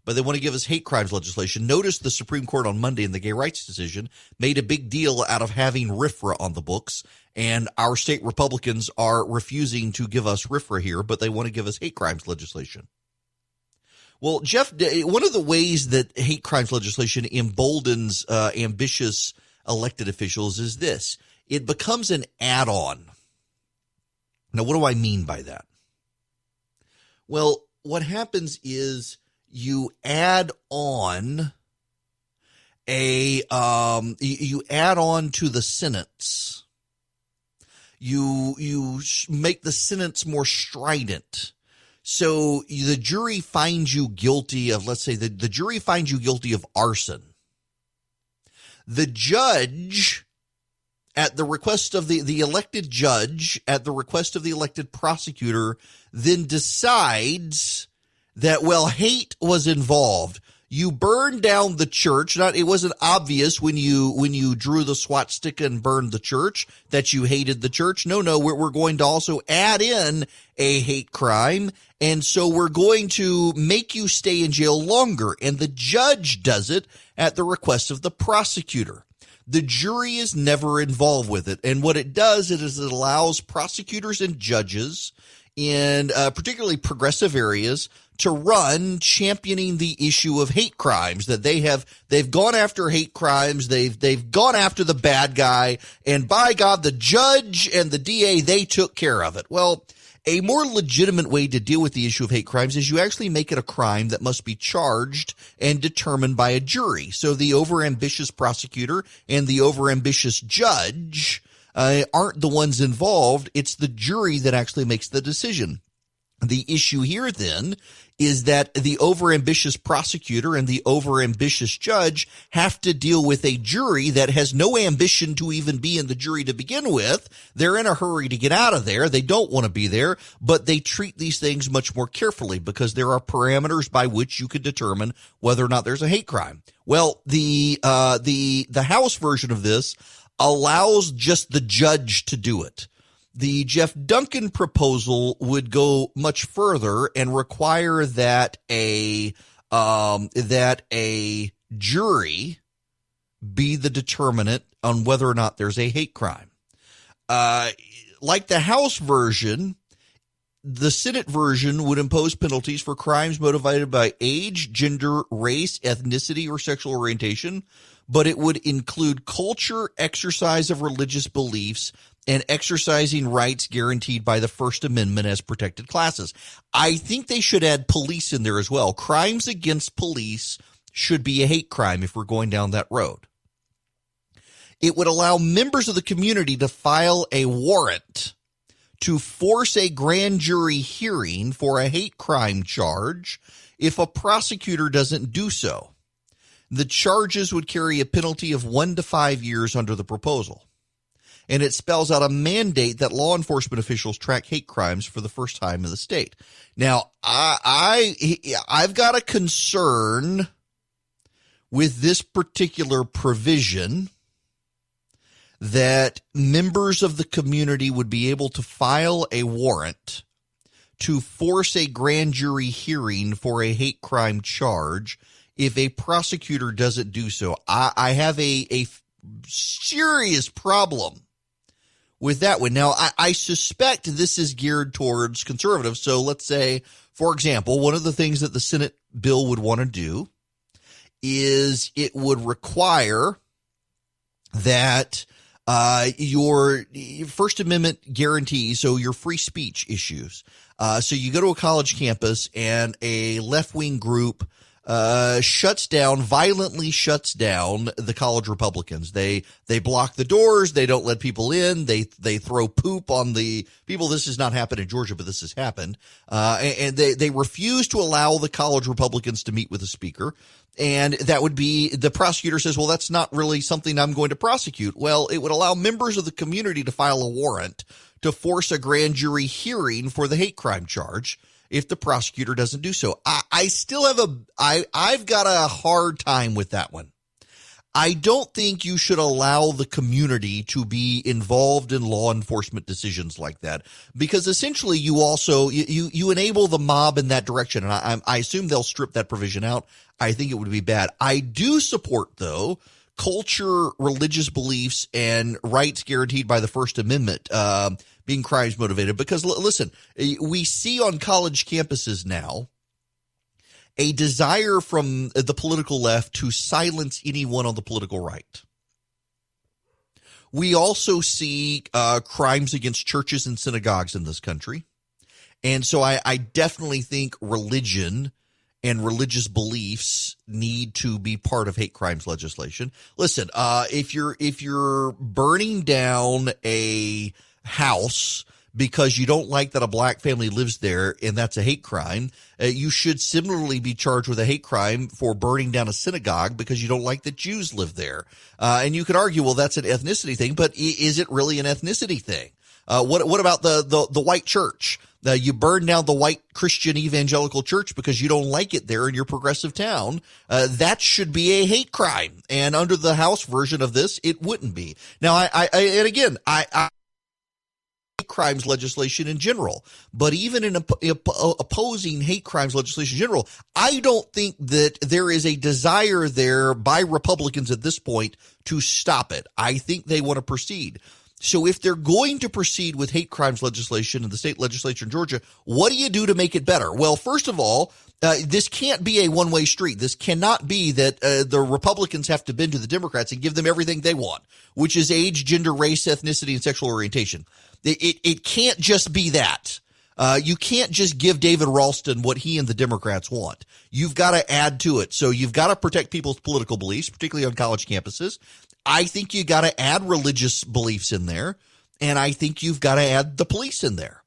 but they want to give us hate crimes legislation. Notice the Supreme Court on Monday in the gay rights decision made a big deal out of having RFRA on the books, and our state Republicans are refusing to give us RFRA here, but they want to give us hate crimes legislation. Well, Jeff, one of the ways that hate crimes legislation emboldens ambitious elected officials is this. It becomes an add-on. Now, what do I mean by that? Well, what happens is you add on you add on to the sentence. You make the sentence more strident. So the jury finds you guilty of, let's say the jury finds you guilty of arson. The judge, at the request of the elected judge, at the request of the elected prosecutor, then decides that, well, hate was involved. You burned down the church. It wasn't obvious when you drew the swastika and burned the church that you hated the church. No, we're going to also add in a hate crime, and so we're going to make you stay in jail longer. And the judge does it at the request of the prosecutor. The jury is never involved with it, and what it does is it allows prosecutors and judges in particularly progressive areas to run championing the issue of hate crimes, that they've gone after hate crimes, they've gone after the bad guy, and by God, the judge and the DA, they took care of it. Well, a more legitimate way to deal with the issue of hate crimes is you actually make it a crime that must be charged and determined by a jury. So the overambitious prosecutor and the overambitious judge aren't the ones involved. It's the jury that actually makes the decision. The issue here then is that the overambitious prosecutor and the overambitious judge have to deal with a jury that has no ambition to even be in the jury to begin with. They're in a hurry to get out of there. They don't want to be there, but they treat these things much more carefully because there are parameters by which you could determine whether or not there's a hate crime. Well, the House version of this allows just the judge to do it. The Jeff Duncan proposal would go much further and require that a jury be the determinant on whether or not there's a hate crime. Like the House version, the Senate version would impose penalties for crimes motivated by age, gender, race, ethnicity, or sexual orientation, but it would include culture, exercise of religious beliefs, and exercising rights guaranteed by the First Amendment as protected classes. I think they should add police in there as well. Crimes against police should be a hate crime if we're going down that road. It would allow members of the community to file a warrant to force a grand jury hearing for a hate crime charge if a prosecutor doesn't do so. The charges would carry a penalty of 1 to 5 years under the proposal. And it spells out a mandate that law enforcement officials track hate crimes for the first time in the state. Now, I've got a concern with this particular provision that members of the community would be able to file a warrant to force a grand jury hearing for a hate crime charge if a prosecutor doesn't do so. I have a serious problem with that one. Now, I suspect this is geared towards conservatives. So let's say, for example, one of the things that the Senate bill would want to do is it would require that your First Amendment guarantees, so your free speech issues. So you go to a college campus and a left-wing group violently shuts down the college Republicans. They block the doors. They don't let people in. They throw poop on the people. This has not happened in Georgia, but this has happened. And they refuse to allow the college Republicans to meet with the speaker. And that would be, the prosecutor says, well, that's not really something I'm going to prosecute. Well, it would allow members of the community to file a warrant to force a grand jury hearing for the hate crime charge if the prosecutor doesn't do so. I've got a hard time with that one. I don't think you should allow the community to be involved in law enforcement decisions like that, because essentially you also you enable the mob in that direction. And I assume they'll strip that provision out. I think it would be bad. I do support, though, culture, religious beliefs, and rights guaranteed by the First Amendment being crimes motivated, because listen, we see on college campuses now a desire from the political left to silence anyone on the political right. We also see crimes against churches and synagogues in this country. And so I definitely think religion and religious beliefs need to be part of hate crimes legislation. Listen, if you're burning down a house because you don't like that a black family lives there and that's a hate crime, you should similarly be charged with a hate crime for burning down a synagogue because you don't like that Jews live there. And you could argue, well, that's an ethnicity thing, but is it really an ethnicity thing? What about the white church? You burn down the white Christian evangelical church because you don't like it there in your progressive town. That should be a hate crime. And under the House version of this, it wouldn't be. Now, I crimes legislation in general, but even in opposing hate crimes legislation in general, I don't think that there is a desire there by Republicans at this point to stop it. I think they want to proceed. So if they're going to proceed with hate crimes legislation in the state legislature in Georgia, what do you do to make it better? Well, first of all, this can't be a one-way street. This cannot be that the Republicans have to bend to the Democrats and give them everything they want, which is age, gender, race, ethnicity, and sexual orientation. It can't just be that. You can't just give David Ralston what he and the Democrats want. You've got to add to it. So you've got to protect people's political beliefs, particularly on college campuses. I think you got to add religious beliefs in there, and I think you've got to add the police in there.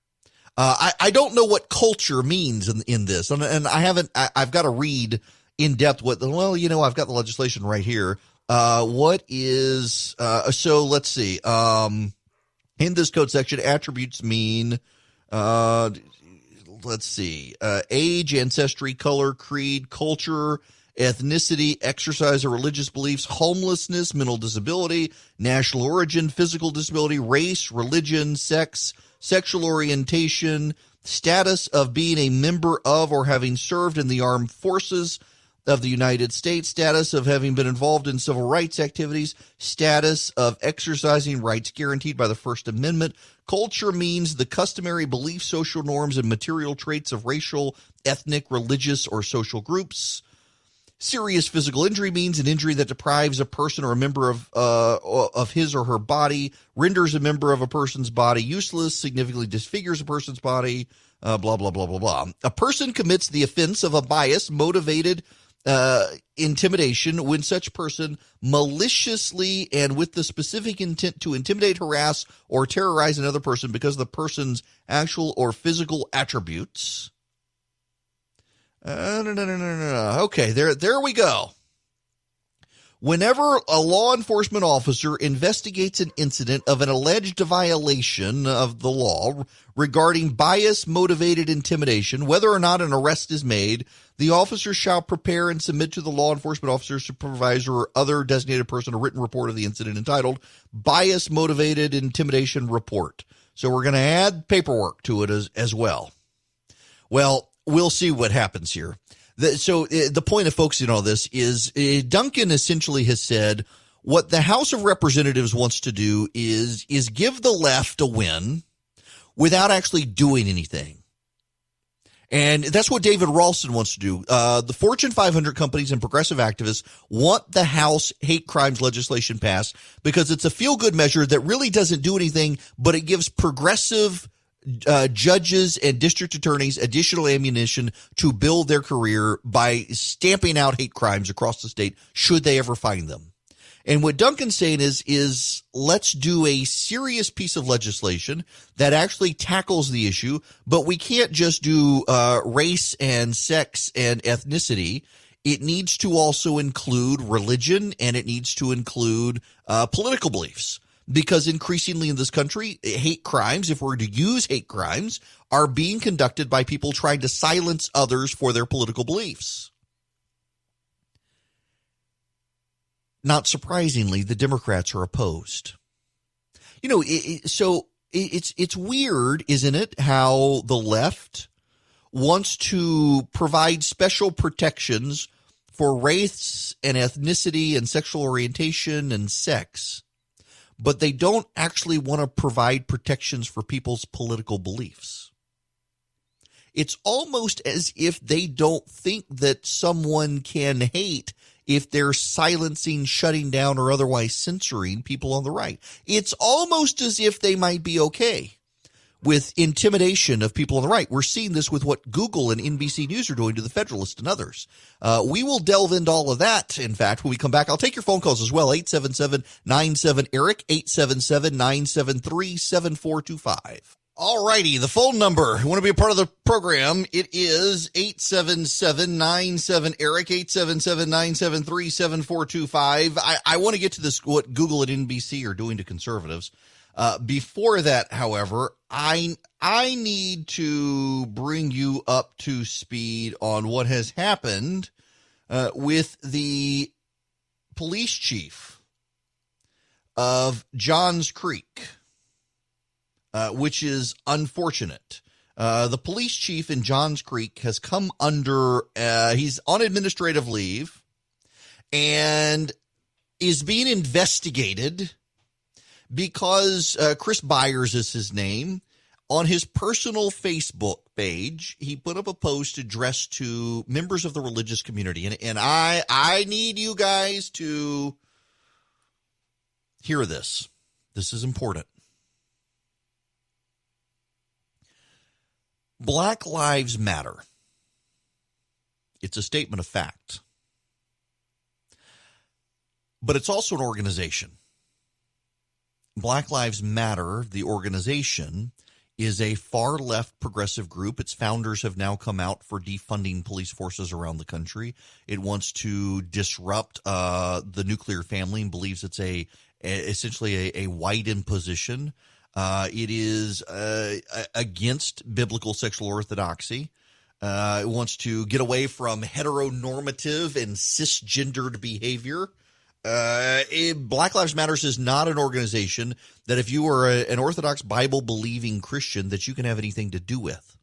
I don't know what culture means in this, and I've got to read in depth I've got the legislation right here. What is so let's see. In this code section, attributes mean, age, ancestry, color, creed, culture, ethnicity, exercise of religious beliefs, homelessness, mental disability, national origin, physical disability, race, religion, sex, sexual orientation, status of being a member of or having served in the armed forces of the United States, status of having been involved in civil rights activities, status of exercising rights guaranteed by the First Amendment. Culture means the customary beliefs, social norms, and material traits of racial, ethnic, religious, or social groups. Serious physical injury means an injury that deprives a person or a member of his or her body, renders a member of a person's body useless, significantly disfigures a person's body, blah, blah, blah, blah, blah. A person commits the offense of a bias-motivated intimidation when such person maliciously and with the specific intent to intimidate, harass, or terrorize another person because of the person's actual or physical attributes. Okay, there we go. Whenever a law enforcement officer investigates an incident of an alleged violation of the law regarding bias-motivated intimidation, whether or not an arrest is made, the officer shall prepare and submit to the law enforcement officer, supervisor, or other designated person a written report of the incident entitled Bias-Motivated Intimidation Report. So we're going to add paperwork to it as well. Well, we'll see what happens here. So the point of focusing on this is Duncan essentially has said what the House of Representatives wants to do is give the left a win without actually doing anything. And that's what David Ralston wants to do. The Fortune 500 companies and progressive activists want the House hate crimes legislation passed because it's a feel-good measure that really doesn't do anything, but it gives progressive judges and district attorneys additional ammunition to build their career by stamping out hate crimes across the state should they ever find them. And what Duncan's saying is let's do a serious piece of legislation that actually tackles the issue, but we can't just do race and sex and ethnicity. It needs to also include religion, and it needs to include political beliefs. Because increasingly in this country, hate crimes, if we're to use hate crimes, are being conducted by people trying to silence others for their political beliefs. not surprisingly, the Democrats are opposed. You know, it's weird, isn't it, how the left wants to provide special protections for race and ethnicity and sexual orientation and sex, but they don't actually want to provide protections for people's political beliefs. It's almost as if they don't think that someone can hate if they're silencing, shutting down, or otherwise censoring people on the right. It's almost as if they might be okay with intimidation of people on the right. We're seeing this with what Google and NBC News are doing to the Federalist and others. We will delve into all of that. In fact, when we come back, I'll take your phone calls as well. 877-97-ERIC, 877-973-7425. All righty, the phone number. You want to be a part of the program? It is 877-97-ERIC, 877-973-7425. I want to get to this, what Google and NBC are doing to conservatives. Before that, however, I need to bring you up to speed on what has happened with the police chief of Johns Creek, which is unfortunate. The police chief in Johns Creek has come under, he's on administrative leave and is being investigated because Chris Byers is his name. On his personal Facebook page, he put up a post addressed to members of the religious community. And I need you guys to hear this. This is important. Black Lives Matter. It's a statement of fact. But it's also an organization. Black Lives Matter, the organization, is a far-left progressive group. Its founders have now come out for defunding police forces around the country. It wants to disrupt the nuclear family and believes it's essentially a white imposition. It is against biblical sexual orthodoxy. It wants to get away from heteronormative and cisgendered behavior. Black Lives Matters is not an organization that if you are an Orthodox Bible-believing Christian that you can have anything to do with.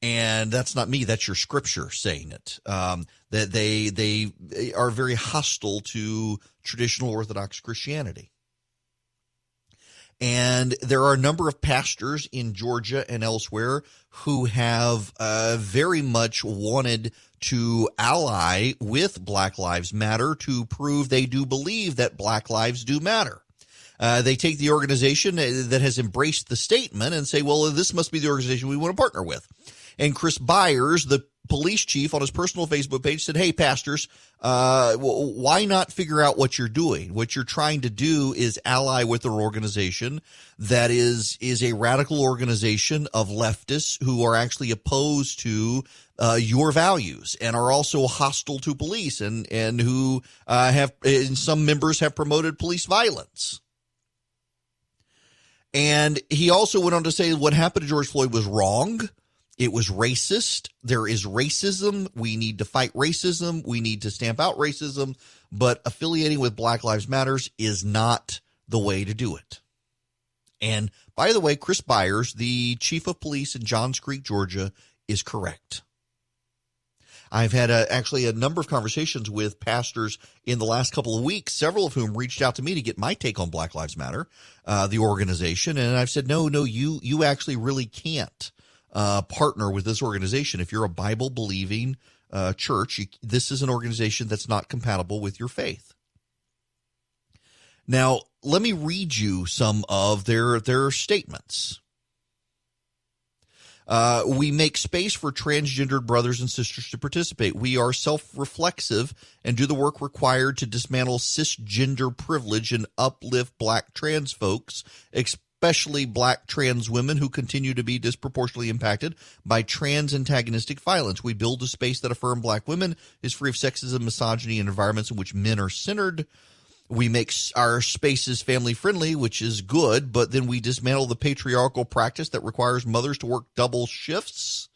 And that's not me, that's your scripture saying it. That they are very hostile to traditional Orthodox Christianity. And there are a number of pastors in Georgia and elsewhere who have very much wanted to ally with Black Lives Matter to prove they do believe that Black lives do matter. They take the organization that has embraced the statement and say, well, this must be the organization we want to partner with. And Chris Byers, the police chief, on his personal Facebook page said, hey, pastors, why not figure out what you're doing? What you're trying to do is ally with an organization that is a radical organization of leftists who are actually opposed to your values and are also hostile to police and who and some members have promoted police violence. And he also went on to say what happened to George Floyd was wrong. It was racist. There is racism. We need to fight racism. We need to stamp out racism. But affiliating with Black Lives Matters is not the way to do it. And by the way, Chris Byers, the chief of police in Johns Creek, Georgia, is correct. I've had actually a number of conversations with pastors in the last couple of weeks, several of whom reached out to me to get my take on Black Lives Matter, the organization. And I've said, no, you actually really can't partner with this organization. If you're a Bible-believing church, this is an organization that's not compatible with your faith. Now, let me read you some of their statements. We make space for transgendered brothers and sisters to participate. We are self-reflexive and do the work required to dismantle cisgender privilege and uplift Black trans folks, especially Black trans women who continue to be disproportionately impacted by trans antagonistic violence. We build a space that affirms Black women, is free of sexism, misogyny, and environments in which men are centered. We make our spaces family-friendly, which is good, but then we dismantle the patriarchal practice that requires mothers to work double shifts,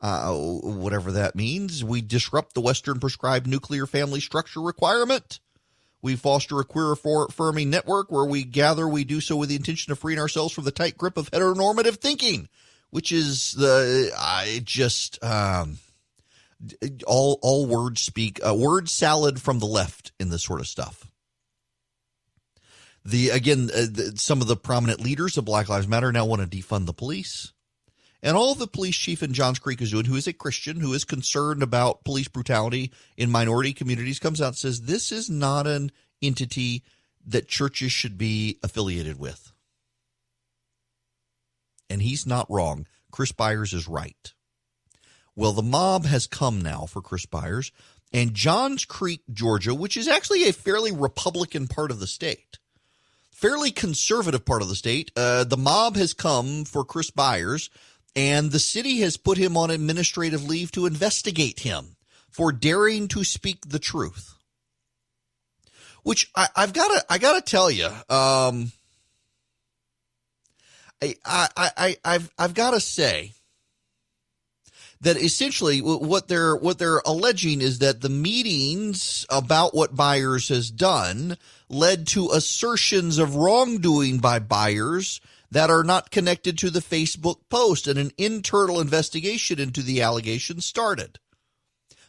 whatever that means. We disrupt the Western prescribed nuclear family structure requirement. We foster a queer affirming network where we gather. We do so with the intention of freeing ourselves from the tight grip of heteronormative thinking, which is all words speak, word salad from the left in this sort of stuff. Some of the prominent leaders of Black Lives Matter now want to defund the police. And all the police chief in Johns Creek is doing, who is a Christian, who is concerned about police brutality in minority communities, comes out and says this is not an entity that churches should be affiliated with. And he's not wrong. Chris Byers is right. Well, the mob has come now for Chris Byers, and Johns Creek, Georgia, which is actually a fairly Republican part of the state, fairly conservative part of the state, the mob has come for Chris Byers, and the city has put him on administrative leave to investigate him for daring to speak the truth. Which I've got to tell you, I've got to say that essentially what they're alleging is that the meetings about what Byers has done led to assertions of wrongdoing by Byers that are not connected to the Facebook post, and an internal investigation into the allegations started.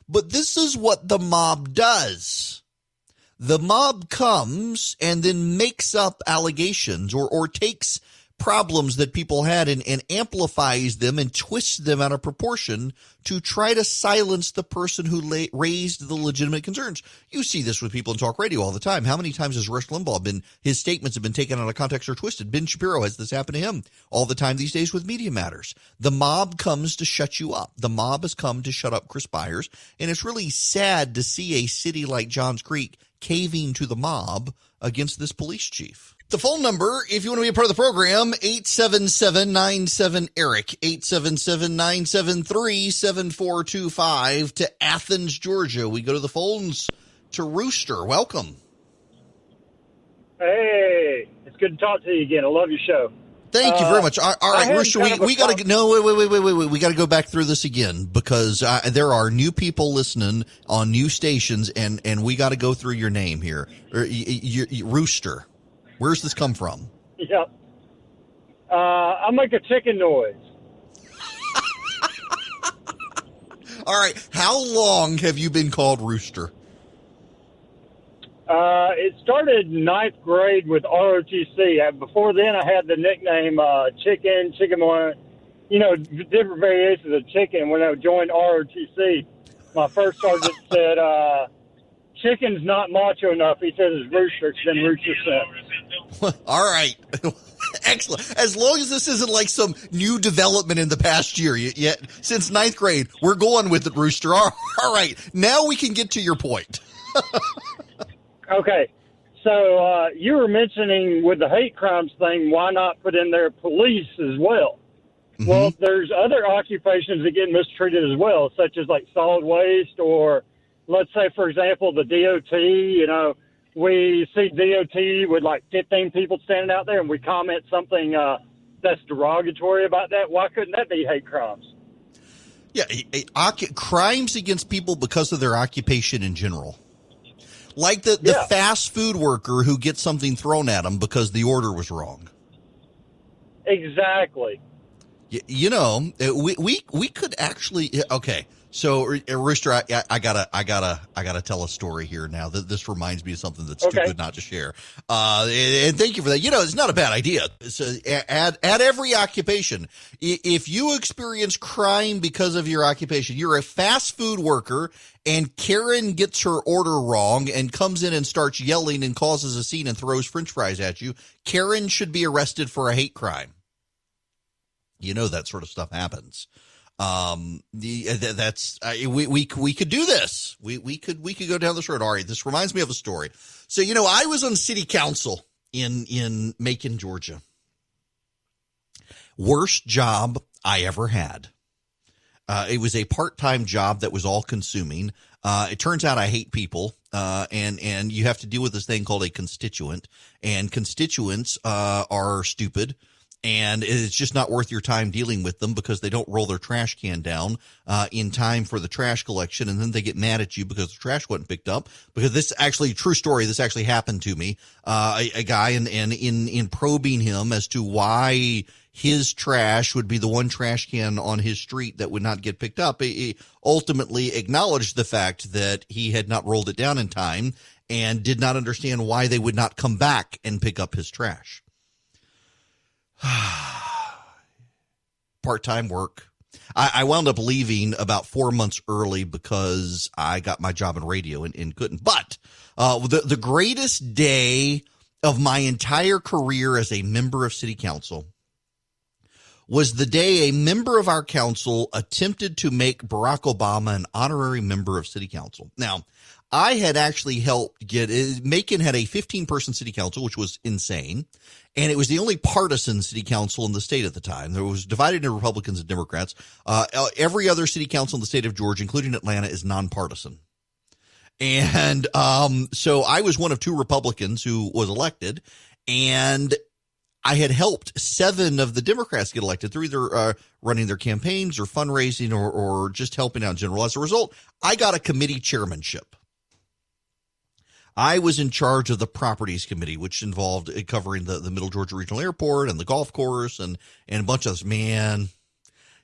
But this is what the mob does. The mob comes and then makes up allegations or takes problems that people had and amplifies them and twists them out of proportion to try to silence the person who raised the legitimate concerns. You see this with people in talk radio all the time. How many times has Rush Limbaugh his statements have been taken out of context or twisted? Ben Shapiro has this happen to him all the time these days with Media Matters. The mob comes to shut you up. The mob has come to shut up Chris Byers, and it's really sad to see a city like Johns Creek caving to the mob against this police chief. The phone number, if you want to be a part of the program, 877-97-ERIC, 877-973-7425 to Athens, Georgia. We go to the phones to Rooster. Welcome. Hey, it's good to talk to you again. I love your show. Thank you very much. All right, Rooster, we got to no, wait. We got to go back through this again because there are new people listening on new stations, and we got to go through your name here. Rooster. Where's this come from? Yeah. I make a chicken noise. All right. How long have you been called Rooster? It started ninth grade with ROTC. Before then, I had the nickname Chicken, different variations of chicken. When I joined ROTC, my first sergeant said, chicken's not macho enough. He says it's Rooster. Then Rooster sent. All right. Excellent. As long as this isn't like some new development in the past year, yet since ninth grade, we're going with it, Rooster. All right. Now we can get to your point. Okay. So you were mentioning with the hate crimes thing, why not put in there police as well? Mm-hmm. Well, there's other occupations that get mistreated as well, such as like solid waste or, let's say, for example, the DOT, we see DOT with like 15 people standing out there and we comment something that's derogatory about that. Why couldn't that be hate crimes? Yeah, crimes against people because of their occupation in general. Like the fast food worker who gets something thrown at him because the order was wrong. Exactly. We could actually, okay. So, Rooster, I gotta tell a story here now. This reminds me of something that's too good not to share. And thank you for that. It's not a bad idea. So at every occupation, if you experience crime because of your occupation, you're a fast food worker and Karen gets her order wrong and comes in and starts yelling and causes a scene and throws French fries at you, Karen should be arrested for a hate crime. That sort of stuff happens. We could do this. We could go down this road. All right. This reminds me of a story. So, I was on city council in Macon, Georgia. Worst job I ever had. It was a part-time job that was all consuming. It turns out I hate people. And you have to deal with this thing called a constituent, and constituents, are stupid. And it's just not worth your time dealing with them because they don't roll their trash can down in time for the trash collection, and then they get mad at you because the trash wasn't picked up. Because this actually, true story, this actually happened to me. A guy, and in probing him as to why his trash would be the one trash can on his street that would not get picked up, he ultimately acknowledged the fact that he had not rolled it down in time and did not understand why they would not come back and pick up his trash. Part-time work. I wound up leaving about 4 months early because I got my job in radio and couldn't. But the greatest day of my entire career as a member of city council was the day a member of our council attempted to make Barack Obama an honorary member of city council. Now, I had actually helped Macon had a 15-person city council, which was insane. And it was the only partisan city council in the state at the time. There was divided into Republicans and Democrats. Every other city council in the state of Georgia, including Atlanta, is nonpartisan. And so I was one of 2 Republicans who was elected, and I had helped 7 of the Democrats get elected through either running their campaigns or fundraising or just helping out in general. As a result, I got a committee chairmanship. I was in charge of the properties committee, which involved covering the Middle Georgia Regional Airport and the golf course and a bunch of others. Man,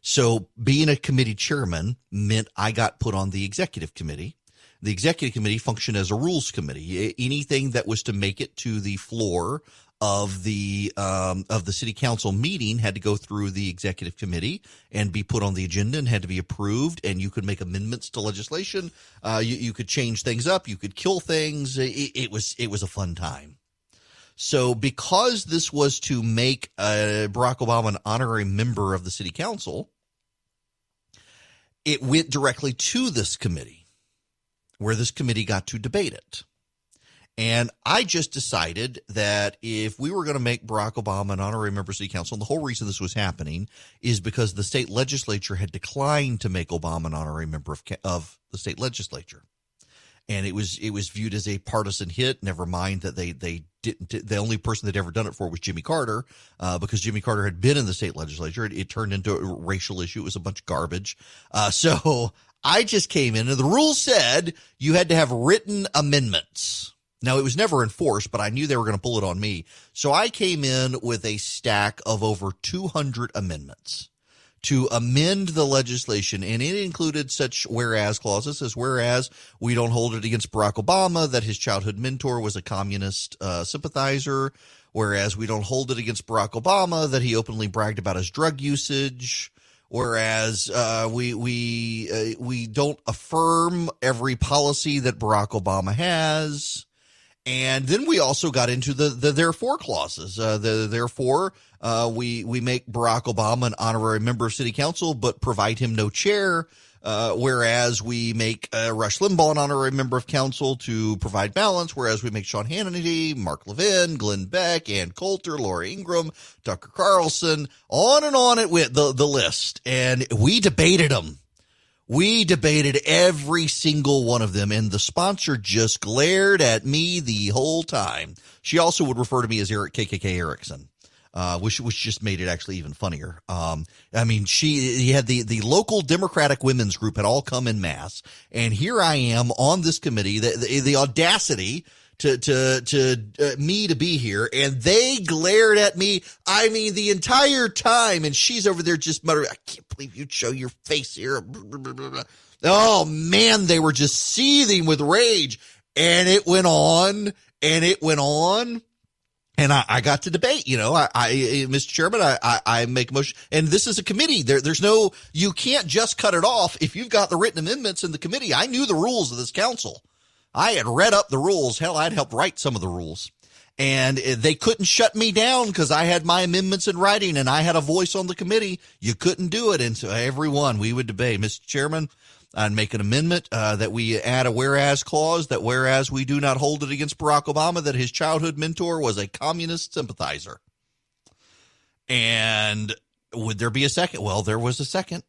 so being a committee chairman meant I got put on the executive committee. The executive committee functioned as a rules committee. Anything that was to make it to the floor of the city council meeting had to go through the executive committee and be put on the agenda and had to be approved. And you could make amendments to legislation. You could change things up. You could kill things. It was a fun time. So because this was to make Barack Obama an honorary member of the city council, it went directly to this committee, where this committee got to debate it. And I just decided that if we were going to make Barack Obama an honorary member of city council, and the whole reason this was happening is because the state legislature had declined to make Obama an honorary member of the state legislature. And it was viewed as a partisan hit, never mind that they didn't. The only person they'd ever done it for was Jimmy Carter, because Jimmy Carter had been in the state legislature. It turned into a racial issue. It was a bunch of garbage. So I just came in, and the rules said you had to have written amendments. Now, it was never enforced, but I knew they were going to pull it on me. So I came in with a stack of over 200 amendments to amend the legislation, and it included such whereas clauses as whereas we don't hold it against Barack Obama that his childhood mentor was a communist sympathizer, whereas we don't hold it against Barack Obama that he openly bragged about his drug usage, whereas we don't affirm every policy that Barack Obama has. And then we also got into the therefore clauses. Therefore, we make Barack Obama an honorary member of city council, but provide him no chair. Whereas we make Rush Limbaugh an honorary member of council to provide balance. Whereas we make Sean Hannity, Mark Levin, Glenn Beck, Ann Coulter, Laura Ingraham, Tucker Carlson, on it went the list. And we debated them. We debated every single one of them, and the sponsor just glared at me the whole time. She also would refer to me as Eric KKK Erickson, which just made it actually even funnier. He had the local Democratic women's group had all come en masse, and here I am on this committee, the audacity to me to be here, and they glared at me, the entire time, and she's over there just muttering, I can't believe you'd show your face here. Oh, man, they were just seething with rage, and it went on, and I got to debate, Mr. Chairman, I make a motion, and this is a committee. There's no, you can't just cut it off if you've got the written amendments in the committee. I knew the rules of this council. I had read up the rules. Hell, I'd helped write some of the rules. And they couldn't shut me down because I had my amendments in writing and I had a voice on the committee. You couldn't do it. And so everyone, we would debate. Mr. Chairman, I'd make an amendment that we add a whereas clause, that whereas we do not hold it against Barack Obama that his childhood mentor was a communist sympathizer. And would there be a second? Well, there was a second.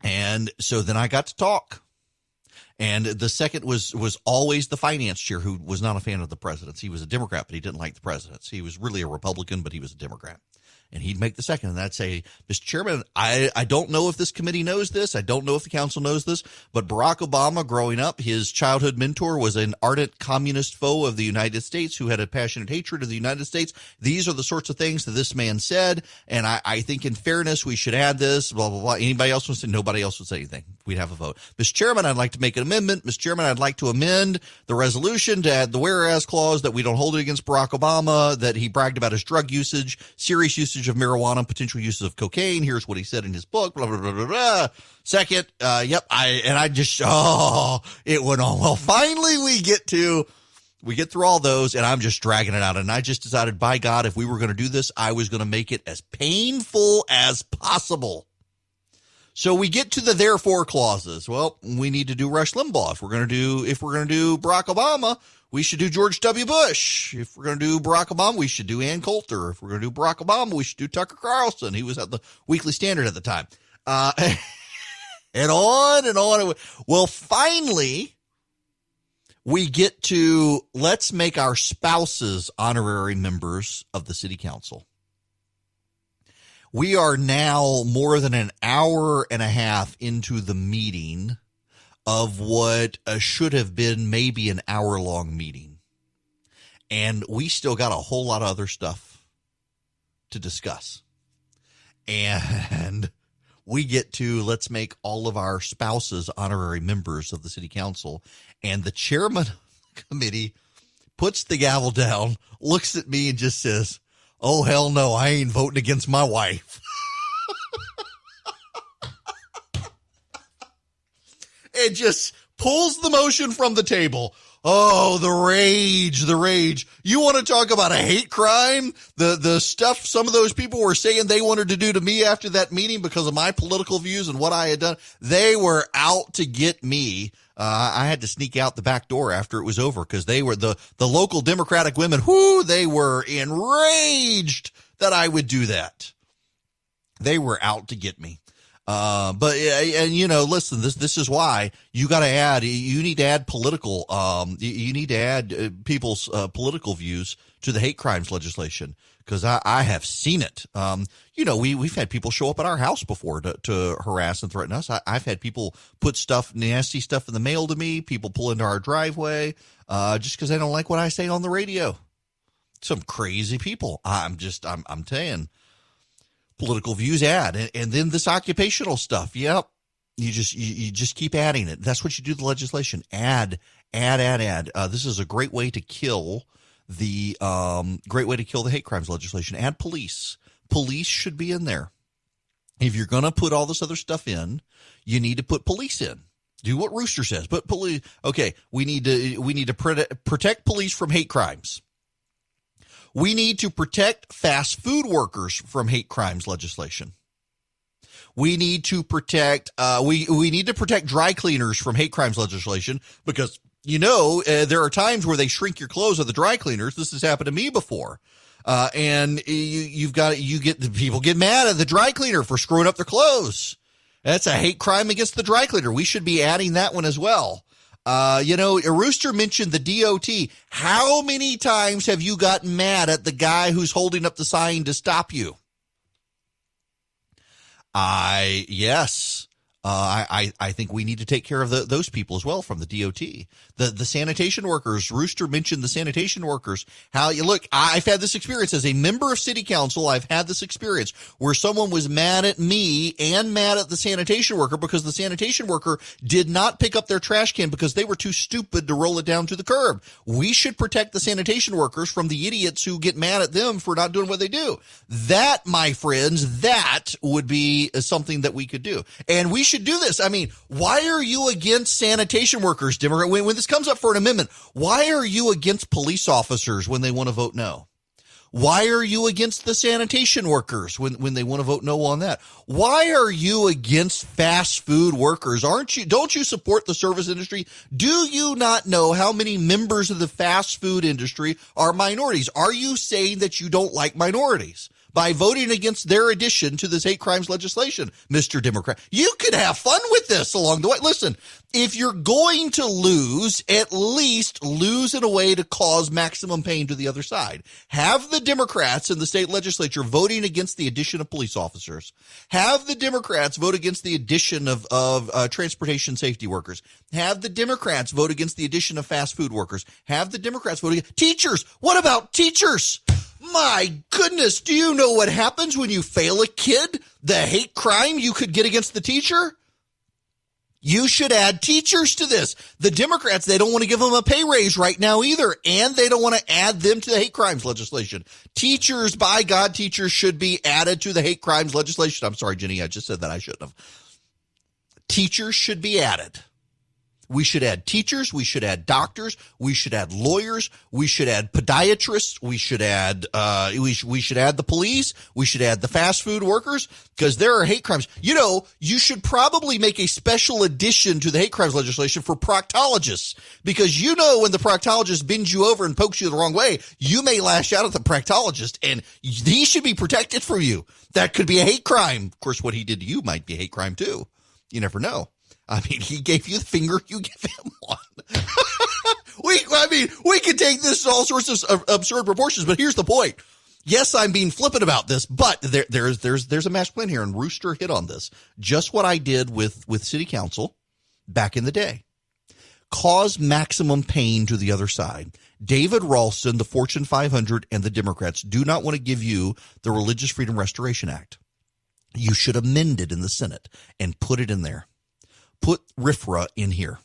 And so then I got to talk. And the second was always the finance chair, who was not a fan of the presidents. He was a Democrat, but he didn't like the presidents. He was really a Republican, but he was a Democrat. And he'd make the second, and I'd say, Mr. Chairman, I don't know if this committee knows this. I don't know if the council knows this, but Barack Obama, growing up, his childhood mentor was an ardent communist foe of the United States who had a passionate hatred of the United States. These are the sorts of things that this man said, and I think in fairness we should add this, blah, blah, blah. Anybody else wants to say? Nobody else would say anything. We'd have a vote. Mr. Chairman, I'd like to make an amendment. Mr. Chairman, I'd like to amend the resolution to add the whereas clause that we don't hold it against Barack Obama, that he bragged about his drug usage, serious usage of marijuana, potential uses of cocaine. Here's what he said in his book, blah, blah, blah, blah, blah. Second, it went on. Well, finally we get through all those, and I'm just dragging it out. And I just decided, by God, if we were going to do this, I was going to make it as painful as possible. So we get to the therefore clauses. Well, we need to do Rush Limbaugh. If we're going to do Barack Obama, we should do George W. Bush. If we're going to do Barack Obama, we should do Ann Coulter. If we're going to do Barack Obama, we should do Tucker Carlson. He was at the Weekly Standard at the time. And on and on. Well, finally, we get to let's make our spouses honorary members of the city council. We are now more than an hour and a half into the meeting of what should have been maybe an hour-long meeting. And we still got a whole lot of other stuff to discuss. And we get to let's make all of our spouses honorary members of the city council. And the chairman of the committee puts the gavel down, looks at me, and just says, "Oh, hell no, I ain't voting against my wife." It just pulls the motion from the table. Oh, the rage. You want to talk about a hate crime? The stuff some of those people were saying they wanted to do to me after that meeting because of my political views and what I had done. They were out to get me. I had to sneak out the back door after it was over because they were the local Democratic women. They were enraged that I would do that. They were out to get me. Listen, this is why you need to add political, you need to add people's political views to the hate crimes legislation. Cause I have seen it. We've had people show up at our house before to harass and threaten us. I've had people put nasty stuff in the mail to me. People pull into our driveway, just cause they don't like what I say on the radio. Some crazy people. I'm saying. Political views add, and then this occupational stuff. Yep. You just keep adding it. That's what you do to the legislation. Add. This is a great way to kill the hate crimes legislation. Add police. Police should be in there. If you're going to put all this other stuff in, you need to put police in. Do what Rooster says. But police. Okay. We need to protect police from hate crimes. We need to protect fast food workers from hate crimes legislation. We need to protect we need to protect dry cleaners from hate crimes legislation because there are times where they shrink your clothes at the dry cleaners. This has happened to me before. And people get mad at the dry cleaner for screwing up their clothes. That's a hate crime against the dry cleaner. We should be adding that one as well. A Rooster mentioned the DOT. How many times have you gotten mad at the guy who's holding up the sign to stop you? Yes. I think we need to take care of those people as well from the DOT. The sanitation workers, Rooster mentioned the sanitation workers. I've had this experience as a member of city council. I've had this experience where someone was mad at me and mad at the sanitation worker because the sanitation worker did not pick up their trash can because they were too stupid to roll it down to the curb. We should protect the sanitation workers from the idiots who get mad at them for not doing what they do. That, my friends, that would be something that we could do. And we should do this. I mean, why are you against sanitation workers, Democrat? When this comes up for an amendment, why are you against police officers when they want to vote no? Why are you against the sanitation workers when they want to vote no on that? Why are you against fast food workers? Don't you support the service industry? Do you not know how many members of the fast food industry are minorities? Are you saying that you don't like minorities? by voting against their addition to this hate crimes legislation, Mr. Democrat. You could have fun with this along the way. Listen, if you're going to lose, at least lose in a way to cause maximum pain to the other side. Have the Democrats in the state legislature voting against the addition of police officers. Have the Democrats vote against the addition of transportation safety workers. Have the Democrats vote against the addition of fast food workers. Have the Democrats vote against teachers. What about teachers? My goodness, do you know what happens when you fail a kid? The hate crime you could get against the teacher? You should add teachers to this. The Democrats, they don't want to give them a pay raise right now either, and they don't want to add them to the hate crimes legislation. Teachers, by God, teachers should be added to the hate crimes legislation. I'm sorry, Jenny, I just said that. I shouldn't have. Teachers should be added. We should add teachers. We should add doctors. We should add lawyers. We should add podiatrists. We should add we should add the police. We should add the fast food workers, because there are hate crimes. You know, you should probably make a special addition to the hate crimes legislation for proctologists, because you know when the proctologist bends you over and pokes you the wrong way, you may lash out at the proctologist, and he should be protected from you. That could be a hate crime. Of course, what he did to you might be a hate crime too. You never know. I mean, he gave you the finger, you give him one. We could take this to all sorts of absurd proportions, but here's the point. Yes, I'm being flippant about this, but there's a master plan here, and Rooster hit on this. Just what I did with city council back in the day. Cause maximum pain to the other side. David Ralston, the Fortune 500, and the Democrats do not want to give you the Religious Freedom Restoration Act. You should amend it in the Senate and put it in there. Put RFRA in here.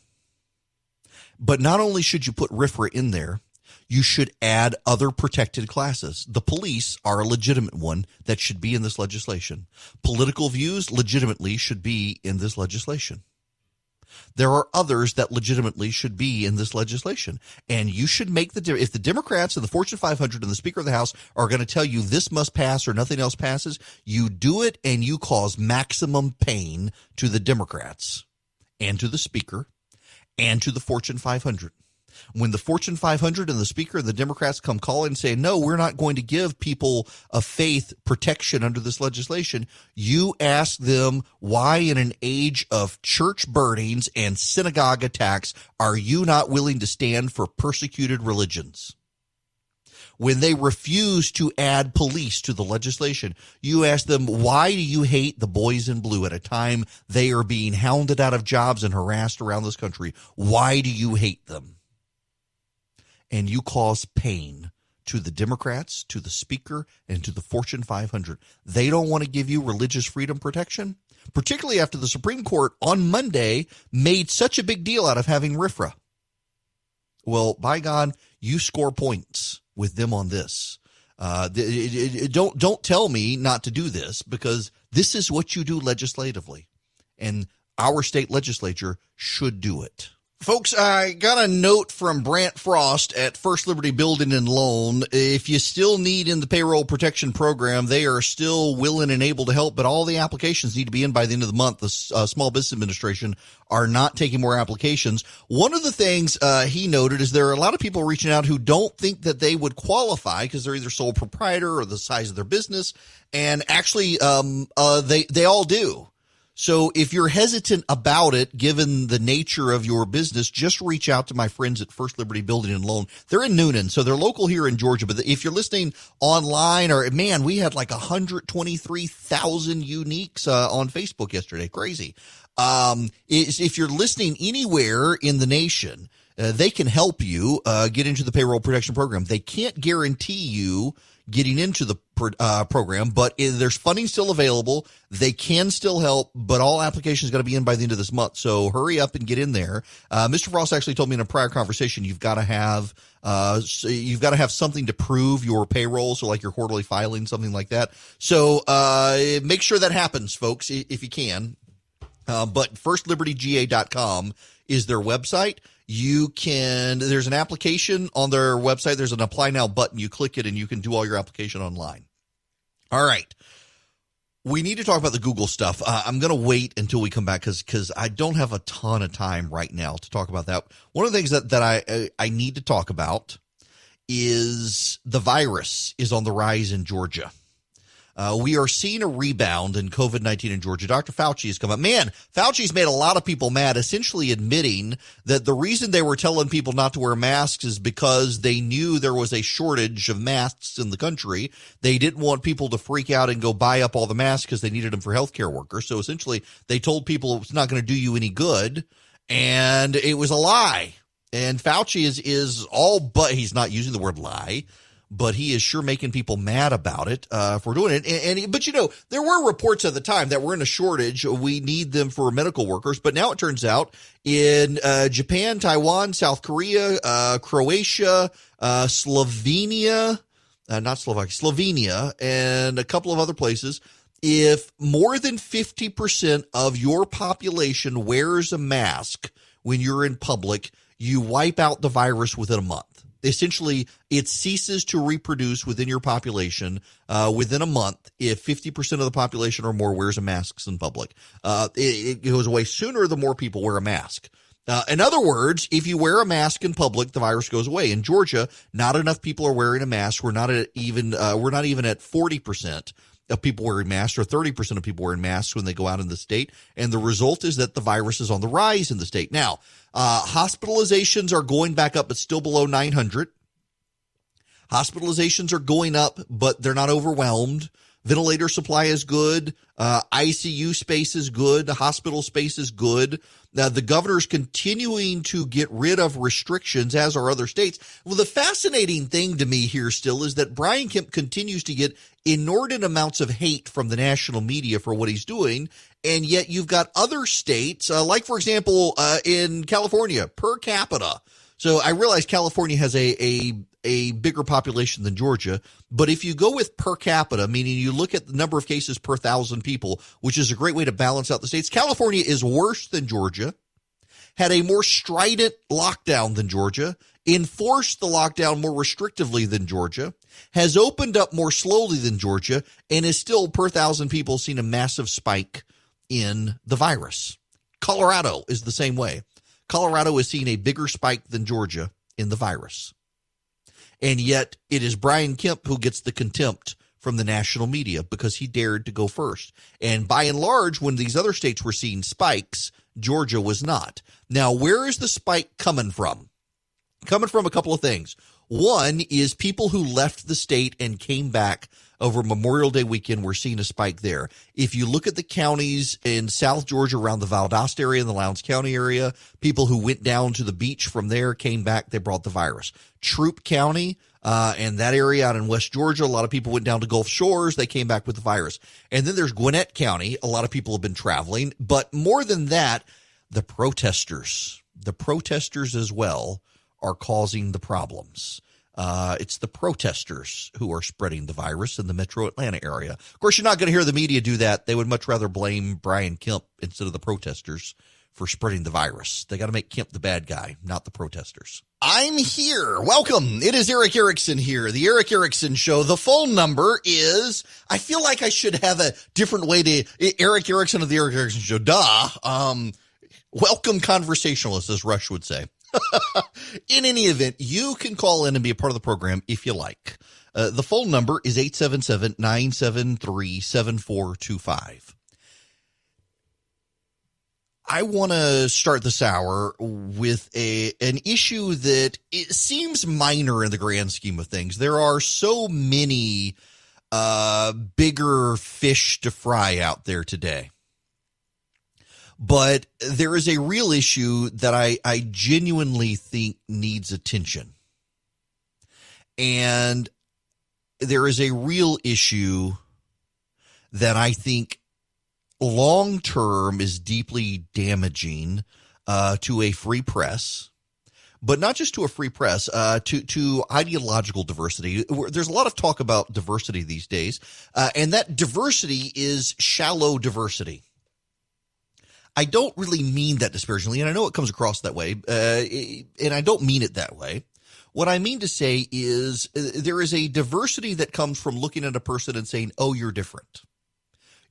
But not only should you put RFRA in there, you should add other protected classes. The police are a legitimate one that should be in this legislation. Political views legitimately should be in this legislation. There are others that legitimately should be in this legislation. And you should make if the Democrats and the Fortune 500 and the Speaker of the House are going to tell you this must pass or nothing else passes, you do it and you cause maximum pain to the Democrats and to the Speaker and to the Fortune 500. When the Fortune 500 and the Speaker and the Democrats come calling and say, no, we're not going to give people of faith protection under this legislation, you ask them, why in an age of church burnings and synagogue attacks are you not willing to stand for persecuted religions? When they refuse to add police to the legislation, you ask them, why do you hate the boys in blue at a time they are being hounded out of jobs and harassed around this country? Why do you hate them? And you cause pain to the Democrats, to the Speaker, and to the Fortune 500. They don't want to give you religious freedom protection, particularly after the Supreme Court on Monday made such a big deal out of having RFRA. Well, by God, you score points with them on this. Don't tell me not to do this, because this is what you do legislatively, and our state legislature should do it. Folks, I got a note from Brant Frost at First Liberty Building and Loan. If you still need in the payroll protection program, they are still willing and able to help, but all the applications need to be in by the end of the month. The Small Business Administration are not taking more applications. One of the things he noted is there are a lot of people reaching out who don't think that they would qualify because they're either sole proprietor or the size of their business, and actually they all do. So if you're hesitant about it, given the nature of your business, just reach out to my friends at First Liberty Building and Loan. They're in Noonan, so they're local here in Georgia. But if you're listening online, or man, we had like 123,000 uniques on Facebook yesterday. Crazy. If you're listening anywhere in the nation, they can help you get into the payroll protection program. They can't guarantee you getting into the program, but there's funding still available. They can still help, but all applications got to be in by the end of this month. So hurry up and get in there. Mr. Frost actually told me in a prior conversation, you've got to have something to prove your payroll. So like your quarterly filing, something like that. So make sure that happens, folks, if you can. But firstlibertyga.com is their website. There's an application on their website. There's an apply now button. You click it and you can do all your application online. All right. We need to talk about the Google stuff. I'm going to wait until we come back because I don't have a ton of time right now to talk about that. One of the things that I need to talk about is the virus is on the rise in Georgia. We are seeing a rebound in COVID-19 in Georgia. Dr. Fauci has come up. Man, Fauci's made a lot of people mad, essentially admitting that the reason they were telling people not to wear masks is because they knew there was a shortage of masks in the country. They didn't want people to freak out and go buy up all the masks because they needed them for healthcare workers. So essentially, they told people it's not going to do you any good, and it was a lie. And Fauci is all but, he's not using the word lie, but he is sure making people mad about it for doing it. But, you know, there were reports at the time that we're in a shortage. We need them for medical workers. But now it turns out in Japan, Taiwan, South Korea, Croatia, Slovenia, and a couple of other places, if more than 50% of your population wears a mask when you're in public, you wipe out the virus within a month. Essentially, it ceases to reproduce within your population within a month if 50% of the population or more wears a mask in public. It goes away sooner the more people wear a mask. In other words, if you wear a mask in public, the virus goes away. In Georgia, not enough people are wearing a mask. We're not even at 40% of people wearing masks, or 30% of people wearing masks when they go out in the state. And the result is that the virus is on the rise in the state. Now, hospitalizations are going back up, but still below 900. Hospitalizations are going up, but they're not overwhelmed. Ventilator supply is good. ICU space is good. Hospital space is good. Now, the governor's continuing to get rid of restrictions, as are other states. Well, the fascinating thing to me here still is that Brian Kemp continues to get inordinate amounts of hate from the national media for what he's doing. And yet you've got other states, like, for example, in California, per capita. So I realize California has a bigger population than Georgia, but if you go with per capita, meaning you look at the number of cases per 1,000 people, which is a great way to balance out the states, California is worse than Georgia, had a more strident lockdown than Georgia, enforced the lockdown more restrictively than Georgia, has opened up more slowly than Georgia, and is still per 1,000 people seen a massive spike in the virus. Colorado is the same way. Colorado is seeing a bigger spike than Georgia in the virus. And yet it is Brian Kemp who gets the contempt from the national media because he dared to go first. And by and large, when these other states were seeing spikes, Georgia was not. Now, where is the spike coming from? Coming from a couple of things. One is people who left the state and came back over Memorial Day weekend. We're seeing a spike there. If you look at the counties in South Georgia around the Valdosta area and the Lowndes County area, people who went down to the beach from there came back, they brought the virus. Troup County and that area out in West Georgia, a lot of people went down to Gulf Shores, they came back with the virus. And then there's Gwinnett County, a lot of people have been traveling. But more than that, the protesters as well are causing the problems. It's the protesters who are spreading the virus in the metro Atlanta area. Of course, you're not going to hear the media do that. They would much rather blame Brian Kemp instead of the protesters for spreading the virus. They got to make Kemp the bad guy, not the protesters. I'm here. Welcome. It is Eric Erickson here, the Eric Erickson Show. The phone number is, I feel like I should have a different way to, Eric Erickson of the Eric Erickson Show. Welcome conversationalist, as Rush would say. In any event, you can call in and be a part of the program if you like. The phone number is 877-973-7425. I want to start this hour with an issue that it seems minor in the grand scheme of things. There are so many bigger fish to fry out there today. But there is a real issue that I genuinely think needs attention. And there is a real issue that I think long-term is deeply damaging to a free press, but not just to a free press, to ideological diversity. There's a lot of talk about diversity these days, and that diversity is shallow diversity. I don't really mean that disparagingly, and I know it comes across that way, and I don't mean it that way. What I mean to say is there is a diversity that comes from looking at a person and saying, oh, you're different.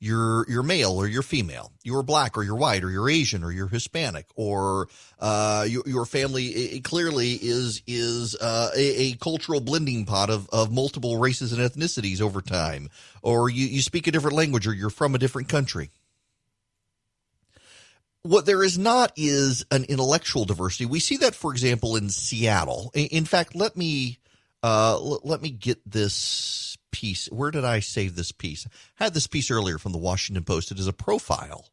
you're male or you're female, you're black or you're white or you're Asian or you're Hispanic, or your family clearly is a cultural blending pot of multiple races and ethnicities over time, or you speak a different language or you're from a different country. What there is not is an intellectual diversity. We see that, for example, in Seattle. In fact, let me get this piece. Where did I save this piece? I had this piece earlier from the Washington Post. It is a profile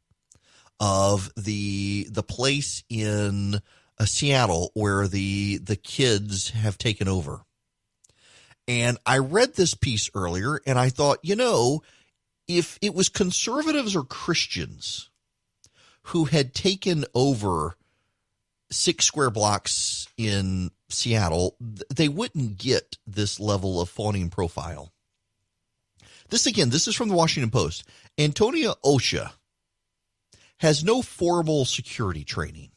of the place in Seattle where the kids have taken over. And I read this piece earlier, and I thought, if it was conservatives or Christians who had taken over 6 square blocks in Seattle, they wouldn't get this level of fawning profile. This is from the Washington Post. Antonia Osha has no formal security training,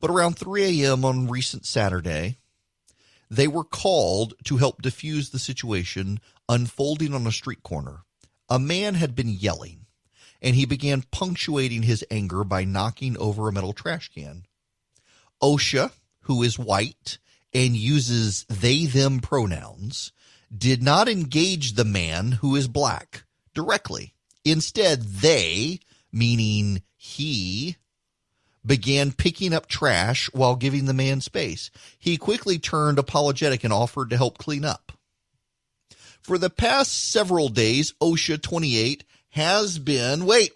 but around 3 a.m. on recent Saturday, they were called to help defuse the situation unfolding on a street corner. A man had been yelling, and he began punctuating his anger by knocking over a metal trash can. Osha, who is white and uses they-them pronouns, did not engage the man who is black directly. Instead, they, meaning he, began picking up trash while giving the man space. He quickly turned apologetic and offered to help clean up. For the past several days, Osha, 28, has been, wait.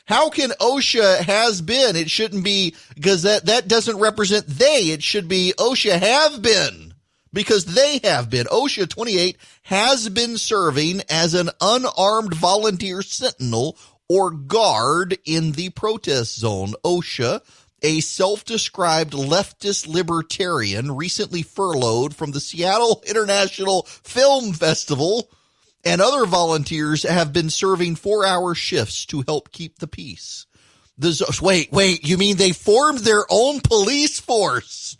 How can OSHA has been? It shouldn't be, because that doesn't represent they. It should be OSHA have been, because they have been. OSHA 28 has been serving as an unarmed volunteer sentinel or guard in the protest zone. OSHA, a self-described leftist libertarian recently furloughed from the Seattle International Film Festival, and other volunteers have been serving 4-hour shifts to help keep the peace. Wait, you mean they formed their own police force?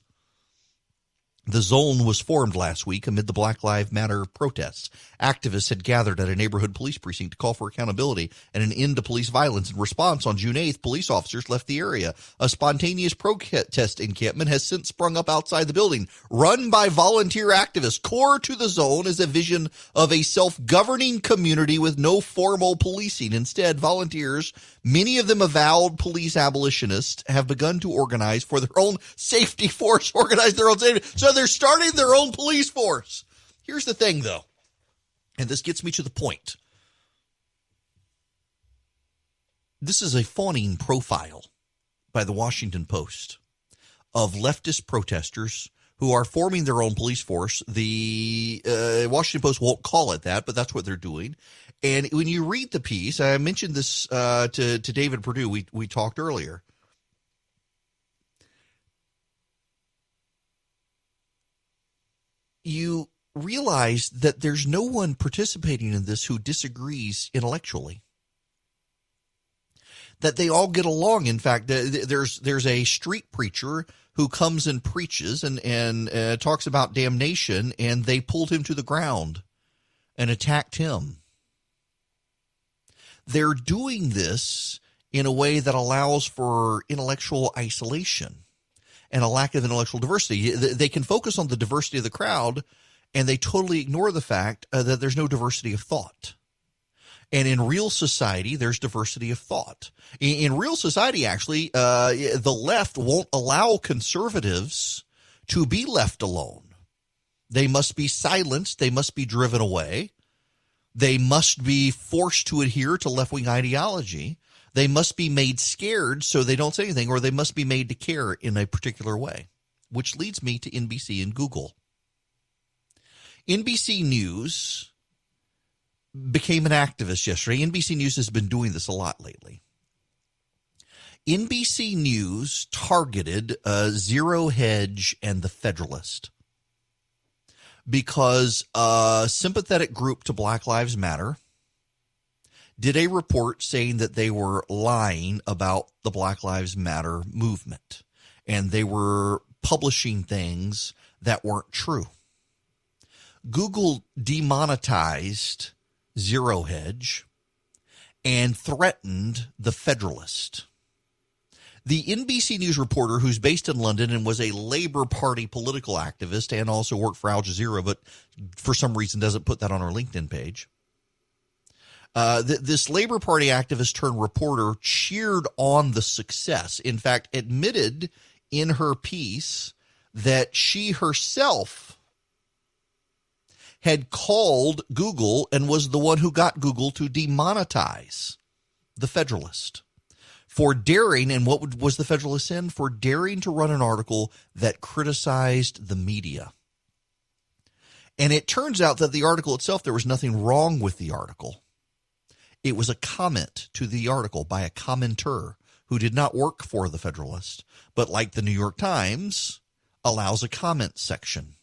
The zone was formed last week amid the Black Lives Matter protests. Activists had gathered at a neighborhood police precinct to call for accountability and an end to police violence. In response, on June 8th, police officers left the area. A spontaneous protest encampment has since sprung up outside the building, run by volunteer activists. Core to the zone is a vision of a self-governing community with no formal policing. Instead, volunteers, many of them avowed police abolitionists, have begun to organize for their own safety force, So they're starting their own police force. Here's the thing, though, and this gets me to the point. This is a fawning profile by the Washington Post of leftist protesters who are forming their own police force. The Washington Post won't call it that, but that's what they're doing. And when you read the piece, I mentioned this to David Perdue. We talked earlier. You realize that there's no one participating in this who disagrees intellectually. That they all get along. In fact, there's a street preacher who comes and preaches and talks about damnation, and they pulled him to the ground and attacked him. They're doing this in a way that allows for intellectual isolation and a lack of intellectual diversity. They can focus on the diversity of the crowd, and they totally ignore the fact that there's no diversity of thought. And in real society, there's diversity of thought. In real society, actually, the left won't allow conservatives to be left alone. They must be silenced. They must be driven away. They must be forced to adhere to left-wing ideology. They must be made scared so they don't say anything, or they must be made to care in a particular way, which leads me to NBC and Google. NBC News became an activist yesterday. NBC News has been doing this a lot lately. NBC News targeted Zero Hedge and the Federalist because a sympathetic group to Black Lives Matter did a report saying that they were lying about the Black Lives Matter movement, and they were publishing things that weren't true. Google demonetized Zero Hedge and threatened the Federalist. The NBC News reporter, who's based in London and was a Labour Party political activist and also worked for Al Jazeera, but for some reason doesn't put that on her LinkedIn page. This Labour Party activist turned reporter cheered on the success. In fact, admitted in her piece that she herself had called Google and was the one who got Google to demonetize the Federalist for daring, and what was the Federalist in? For daring to run an article that criticized the media. And it turns out that the article itself, there was nothing wrong with the article. It was a comment to the article by a commenter who did not work for the Federalist, but like the New York Times, allows a comment section.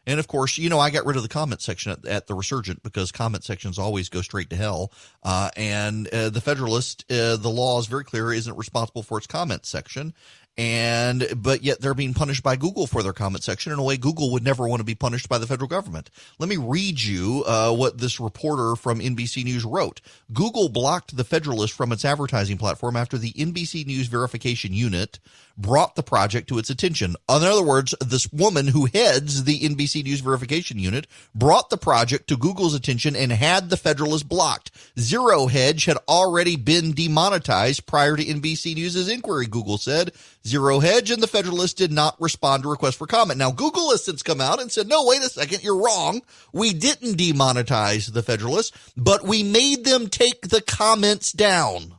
And of course, you know, I got rid of the comment section at the Resurgent because comment sections always go straight to hell. And the Federalist, the law is very clear, isn't responsible for its comment section. But yet they're being punished by Google for their comment section in a way Google would never want to be punished by the federal government. Let me read you what this reporter from NBC News wrote. Google blocked the Federalist from its advertising platform after the NBC News verification unit brought the project to its attention. In other words, this woman who heads the NBC News verification unit brought the project to Google's attention and had the Federalist blocked. Zero Hedge had already been demonetized prior to NBC News's inquiry, Google said. Zero Hedge and the Federalist did not respond to requests for comment. Now, Google has since come out and said, no, wait a second, you're wrong. We didn't demonetize the Federalist, but we made them take the comments down.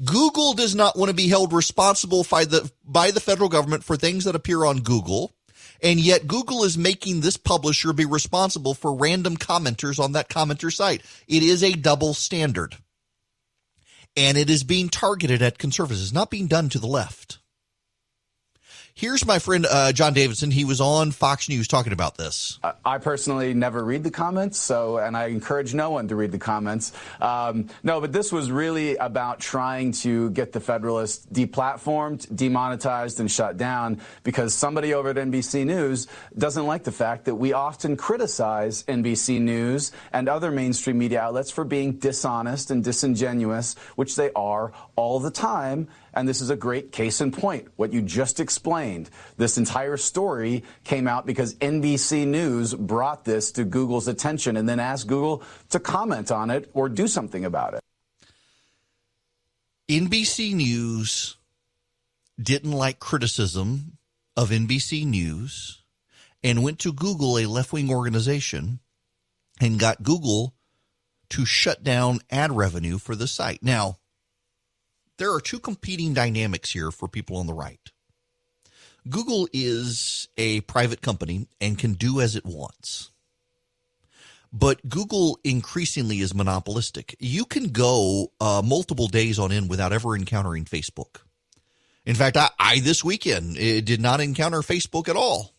Google does not want to be held responsible by the federal government for things that appear on Google, and yet Google is making this publisher be responsible for random commenters on that commenter site. It is a double standard, and it is being targeted at conservatives. It's not being done to the left. Here's my friend John Davidson. He was on Fox News talking about this. I personally never read the comments, and I encourage no one to read the comments. No, but this was really about trying to get the Federalist deplatformed, demonetized, and shut down because somebody over at NBC News doesn't like the fact that we often criticize NBC News and other mainstream media outlets for being dishonest and disingenuous, which they are all the time. And this is a great case in point, what you just explained. This entire story came out because NBC News brought this to Google's attention and then asked Google to comment on it or do something about it. NBC News didn't like criticism of NBC News and went to Google, a left-wing organization, and got Google to shut down ad revenue for the site. Now, there are two competing dynamics here for people on the right. Google is a private company and can do as it wants. But Google increasingly is monopolistic. You can go multiple days on end without ever encountering Facebook. In fact, I this weekend did not encounter Facebook at all.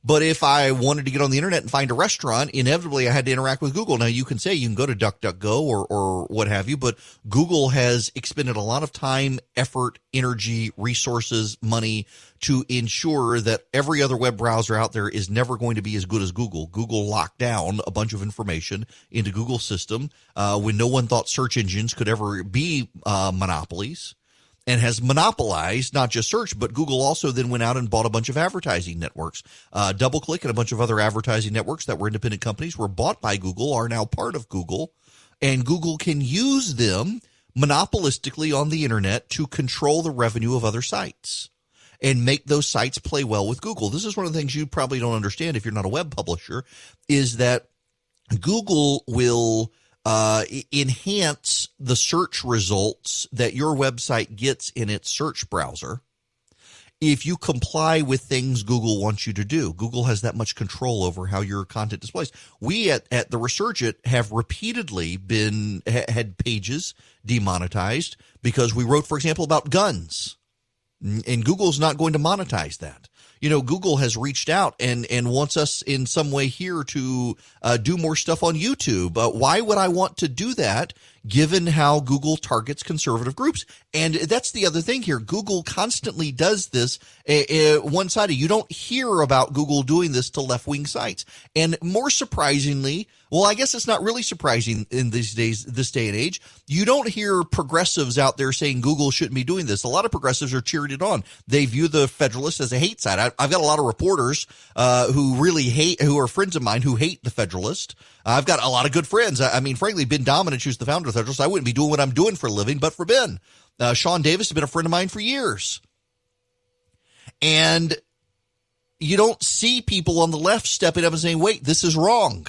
But if I wanted to get on the internet and find a restaurant, inevitably I had to interact with Google. Now, you can say you can go to DuckDuckGo or what have you, but Google has expended a lot of time, effort, energy, resources, money to ensure that every other web browser out there is never going to be as good as Google. Google locked down a bunch of information into Google's system when no one thought search engines could ever be monopolies. And has monopolized not just search, but Google also then went out and bought a bunch of advertising networks. DoubleClick and a bunch of other advertising networks that were independent companies were bought by Google, are now part of Google. And Google can use them monopolistically on the internet to control the revenue of other sites and make those sites play well with Google. This is one of the things you probably don't understand if you're not a web publisher, is that Google will enhance the search results that your website gets in its search browser if you comply with things Google wants you to do. Google has that much control over how your content displays. We at the Resurgent have repeatedly had pages demonetized because we wrote, for example, about guns, and Google's not going to monetize that. You know, Google has reached out and wants us in some way here to do more stuff on YouTube. Why would I want to do that? given how Google targets conservative groups. And that's the other thing here. Google constantly does this one-sided. You don't hear about Google doing this to left-wing sites. And more surprisingly, well, I guess it's not really surprising in these days, this day and age, you don't hear progressives out there saying Google shouldn't be doing this. A lot of progressives are cheering it on. They view the Federalist as a hate site. I've got a lot of reporters who really hate, who are friends of mine who hate the Federalist. I've got a lot of good friends. I mean, frankly, Ben Dominich, who's the founder of the Federalist, I wouldn't be doing what I'm doing for a living, but for Ben. Sean Davis has been a friend of mine for years. And you don't see people on the left stepping up and saying, wait, this is wrong.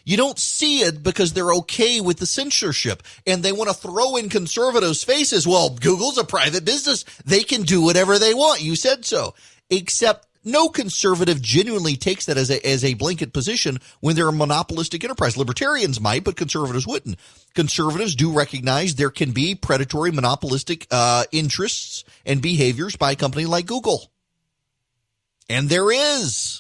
You don't see it because they're okay with the censorship and they want to throw in conservatives' faces. Well, Google's a private business. They can do whatever they want. You said so. Except no conservative genuinely takes that as a blanket position when they're a monopolistic enterprise. Libertarians might, but conservatives wouldn't. Conservatives do recognize there can be predatory, monopolistic interests and behaviors by a company like Google. And there is.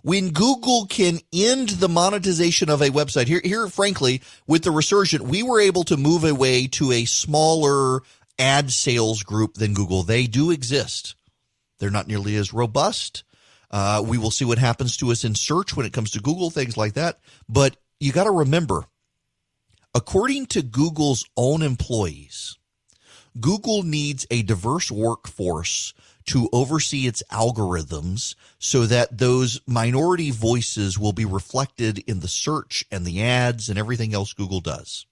When Google can end the monetization of a website, here, frankly, with the resurgent, we were able to move away to a smaller ad sales group than Google. They do exist. They're not nearly as robust. We will see what happens to us in search when it comes to Google, things like that. But you got to remember, according to Google's own employees, Google needs a diverse workforce to oversee its algorithms so that those minority voices will be reflected in the search and the ads and everything else Google does.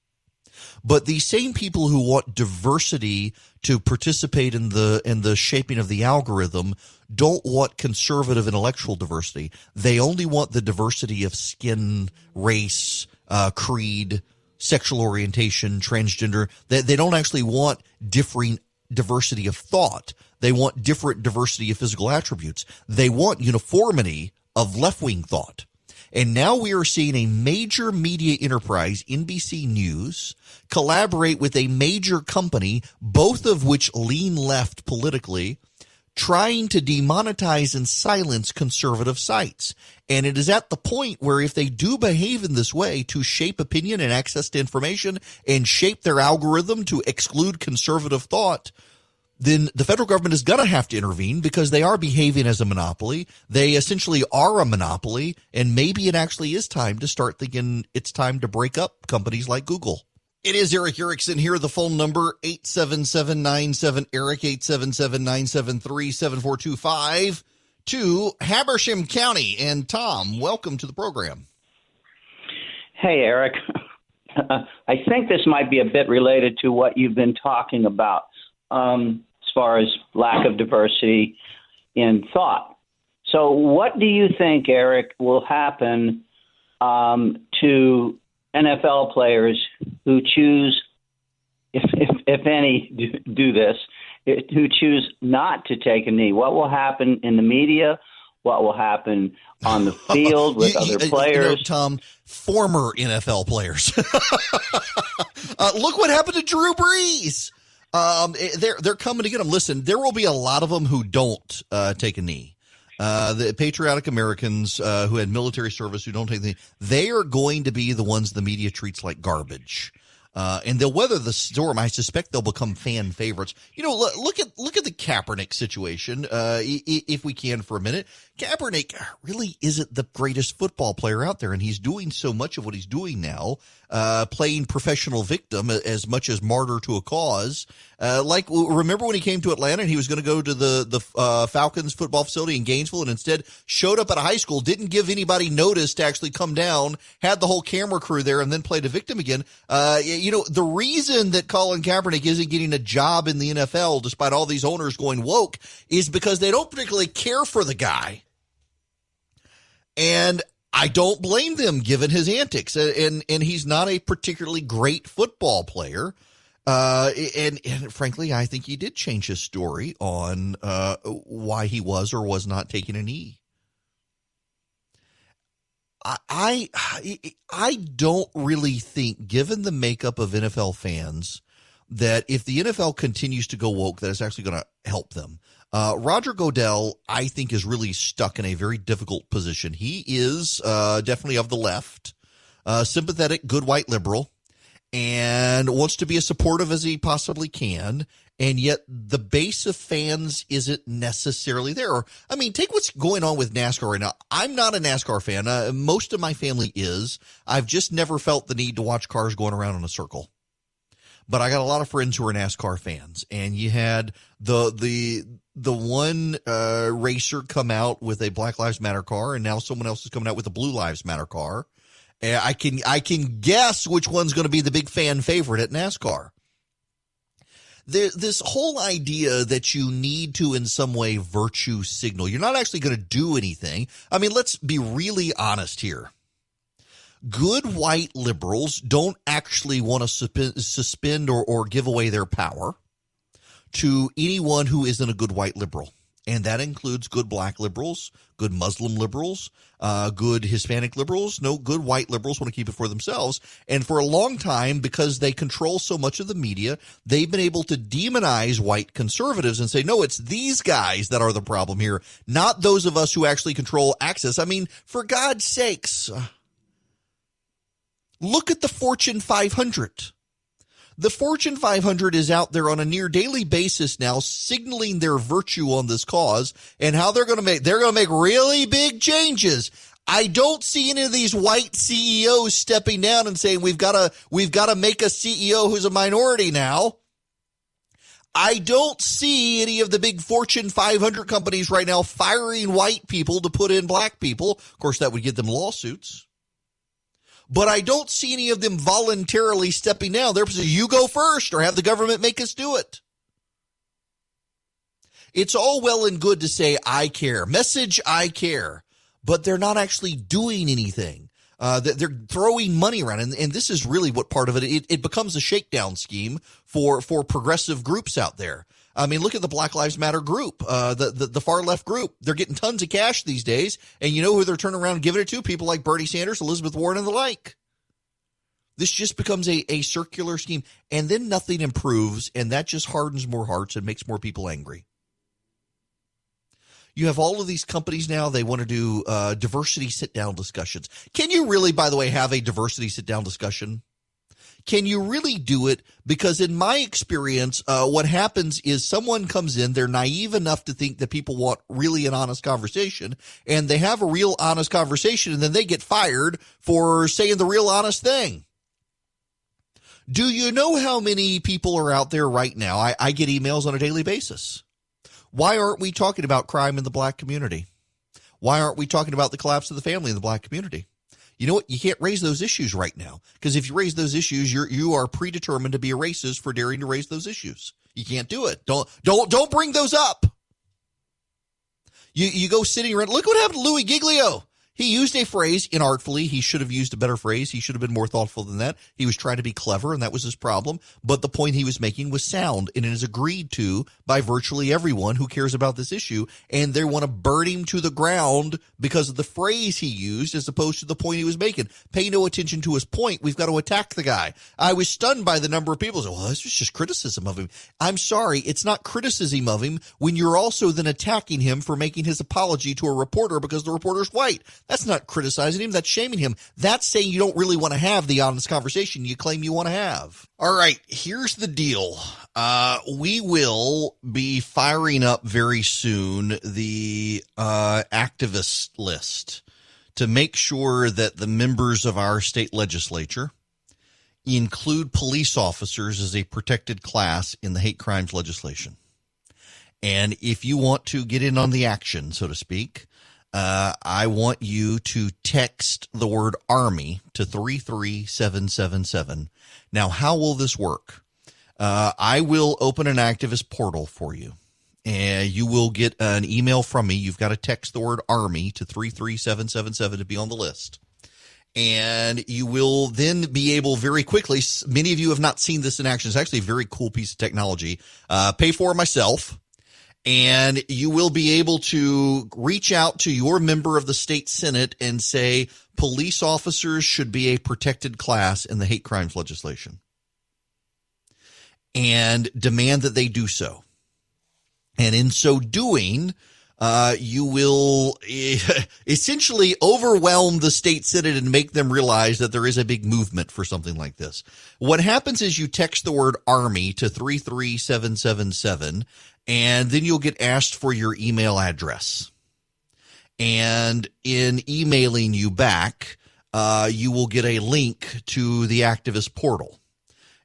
But these same people who want diversity to participate in the shaping of the algorithm don't want conservative intellectual diversity. They only want the diversity of skin, race, creed, sexual orientation, transgender. They don't actually want differing diversity of thought. They want different diversity of physical attributes. They want uniformity of left-wing thought. And now we are seeing a major media enterprise, NBC News, collaborate with a major company, both of which lean left politically, trying to demonetize and silence conservative sites. And it is at the point where if they do behave in this way to shape opinion and access to information and shape their algorithm to exclude conservative thought, then the federal government is going to have to intervene because they are behaving as a monopoly. They essentially are a monopoly, and maybe it actually is time to start thinking it's time to break up companies like Google. It is Eric Erickson here. The phone number, 877-97-ERIC, 877-973-7425, to Habersham County. And Tom, welcome to the program. Hey, Eric. I think this might be a bit related to what you've been talking about. As far as lack of diversity in thought. So what do you think, Eric, will happen to NFL players who choose, if any do this, who choose not to take a knee? What will happen in the media? What will happen on the field with other players? Tom, former NFL players. Look what happened to Drew Brees. They're coming to get them. Listen, there will be a lot of them who don't take a knee. The patriotic Americans who had military service who don't take the knee, they are going to be the ones the media treats like garbage. And they'll weather the storm. I suspect they'll become fan favorites. You know, look at the Kaepernick situation, if we can for a minute. Kaepernick really isn't the greatest football player out there, and he's doing so much of what he's doing now, playing professional victim as much as martyr to a cause. Remember when he came to Atlanta and he was going to go to the Falcons football facility in Gainesville and instead showed up at a high school, didn't give anybody notice to actually come down, had the whole camera crew there, and then played a victim again. You know, the reason that Colin Kaepernick isn't getting a job in the NFL, despite all these owners going woke, is because they don't particularly care for the guy. And I don't blame them given his antics. And he's not a particularly great football player. And frankly, I think he did change his story on why he was or was not taking a knee. I don't really think, given the makeup of NFL fans, that if the NFL continues to go woke, that it's actually going to help them. Roger Goodell, I think, is really stuck in a very difficult position. He is definitely of the left, sympathetic, good white liberal. and wants to be as supportive as he possibly can. And yet the base of fans isn't necessarily there. I mean, take what's going on with NASCAR right now. I'm not a NASCAR fan. Most of my family is. I've just never felt the need to watch cars going around in a circle. But I got a lot of friends who are NASCAR fans. And you had the one racer come out with a Black Lives Matter car, and now someone else is coming out with a Blue Lives Matter car. I can guess which one's going to be the big fan favorite at NASCAR. This whole idea that you need to in some way virtue signal, you're not actually going to do anything. I mean, let's be really honest here. Good white liberals don't actually want to suspend or give away their power to anyone who isn't a good white liberal. And that includes good black liberals, good Muslim liberals, good Hispanic liberals. No, good white liberals want to keep it for themselves. And for a long time, because they control so much of the media, they've been able to demonize white conservatives and say, no, it's these guys that are the problem here, not those of us who actually control access. I mean, for God's sakes, look at the Fortune 500. The Fortune 500 is out there on a near daily basis now, signaling their virtue on this cause and how they're going to make really big changes. I don't see any of these white CEOs stepping down and saying we've got to make a CEO who's a minority now. I don't see any of the big Fortune 500 companies right now firing white people to put in black people. Of course, that would get them lawsuits. But I don't see any of them voluntarily stepping down. They're saying, you go first or have the government make us do it. It's all well and good to say, I care. Message, I care. But they're not actually doing anything. They're throwing money around. And this is really what part of it becomes a shakedown scheme for progressive groups out there. I mean, look at the Black Lives Matter group, the far left group. They're getting tons of cash these days. And you know who they're turning around and giving it to? People like Bernie Sanders, Elizabeth Warren, and the like. This just becomes a circular scheme. And then nothing improves. And that just hardens more hearts and makes more people angry. You have all of these companies now, they want to do diversity sit-down discussions. Can you really, by the way, have a diversity sit-down discussion? Can you really do it? Because in my experience, what happens is someone comes in, they're naive enough to think that people want really an honest conversation, and they have a real honest conversation, and then they get fired for saying the real honest thing. Do you know how many people are out there right now? I get emails on a daily basis. Why aren't we talking about crime in the black community? Why aren't we talking about the collapse of the family in the black community? You know what? You can't raise those issues right now, because if you raise those issues, you are predetermined to be a racist for daring to raise those issues. You can't do it. Don't bring those up. You go sitting around. Look what happened to Louis Giglio. He used a phrase inartfully. He should have used a better phrase. He should have been more thoughtful than that. He was trying to be clever, and that was his problem. But the point he was making was sound, and it is agreed to by virtually everyone who cares about this issue. And they want to burn him to the ground because of the phrase he used as opposed to the point he was making. Pay no attention to his point. We've got to attack the guy. I was stunned by the number of people who said, well, this was just criticism of him. I'm sorry. It's not criticism of him when you're also then attacking him for making his apology to a reporter because the reporter's white. That's not criticizing him. That's shaming him. That's saying you don't really want to have the honest conversation you claim you want to have. All right, here's the deal. We will be firing up very soon the activist list to make sure that the members of our state legislature include police officers as a protected class in the hate crimes legislation. And if you want to get in on the action, so to speak, I want you to text the word Army to 33777. Now, how will this work? I will open an activist portal for you, and you will get an email from me. You've got to text the word Army to 33777 to be on the list. And you will then be able very quickly, many of you have not seen this in action. It's actually a very cool piece of technology. Pay for it myself. And you will be able to reach out to your member of the state Senate and say police officers should be a protected class in the hate crimes legislation and demand that they do so. And in so doing, you will essentially overwhelm the state Senate and make them realize that there is a big movement for something like this. What happens is you text the word Army to 33777, and then you'll get asked for your email address. And in emailing you back, you will get a link to the activist portal.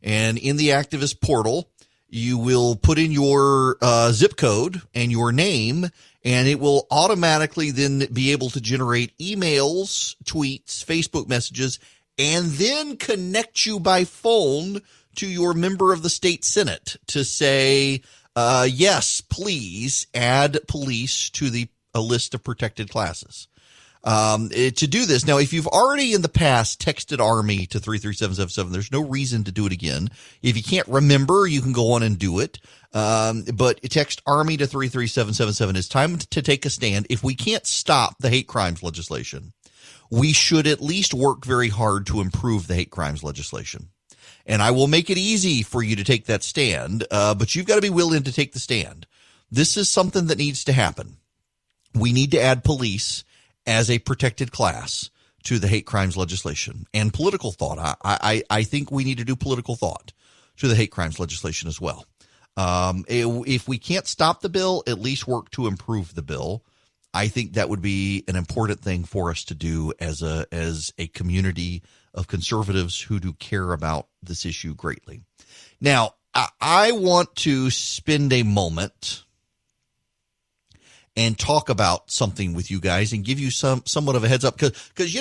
And in the activist portal, you will put in your zip code and your name, and it will automatically then be able to generate emails, tweets, Facebook messages, and then connect you by phone to your member of the state Senate to say, yes, please add police to a list of protected classes. To do this. Now, if you've already in the past texted Army to 33777, there's no reason to do it again. If you can't remember, you can go on and do it. But text Army to 33777. It's time to take a stand. If we can't stop the hate crimes legislation, we should at least work very hard to improve the hate crimes legislation. And I will make it easy for you to take that stand, but you've got to be willing to take the stand. This is something that needs to happen. We need to add police as a protected class to the hate crimes legislation and political thought. I think we need to do political thought to the hate crimes legislation as well. If we can't stop the bill, at least work to improve the bill. I think that would be an important thing for us to do as a community of conservatives who do care about this issue greatly. Now, I want to spend a moment and talk about something with you guys and give you somewhat of a heads up. Because,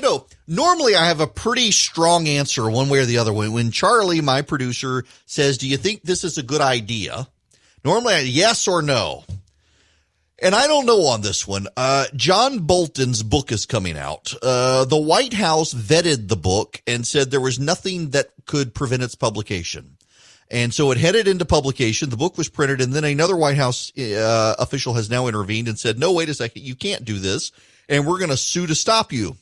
normally I have a pretty strong answer one way or the other. When Charlie, my producer, says, do you think this is a good idea? Normally, yes or no. And I don't know on this one. John Bolton's book is coming out. The White House vetted the book and said there was nothing that could prevent its publication. And so it headed into publication. The book was printed, and then another White House official has now intervened and said, no, wait a second, you can't do this, and we're going to sue to stop you.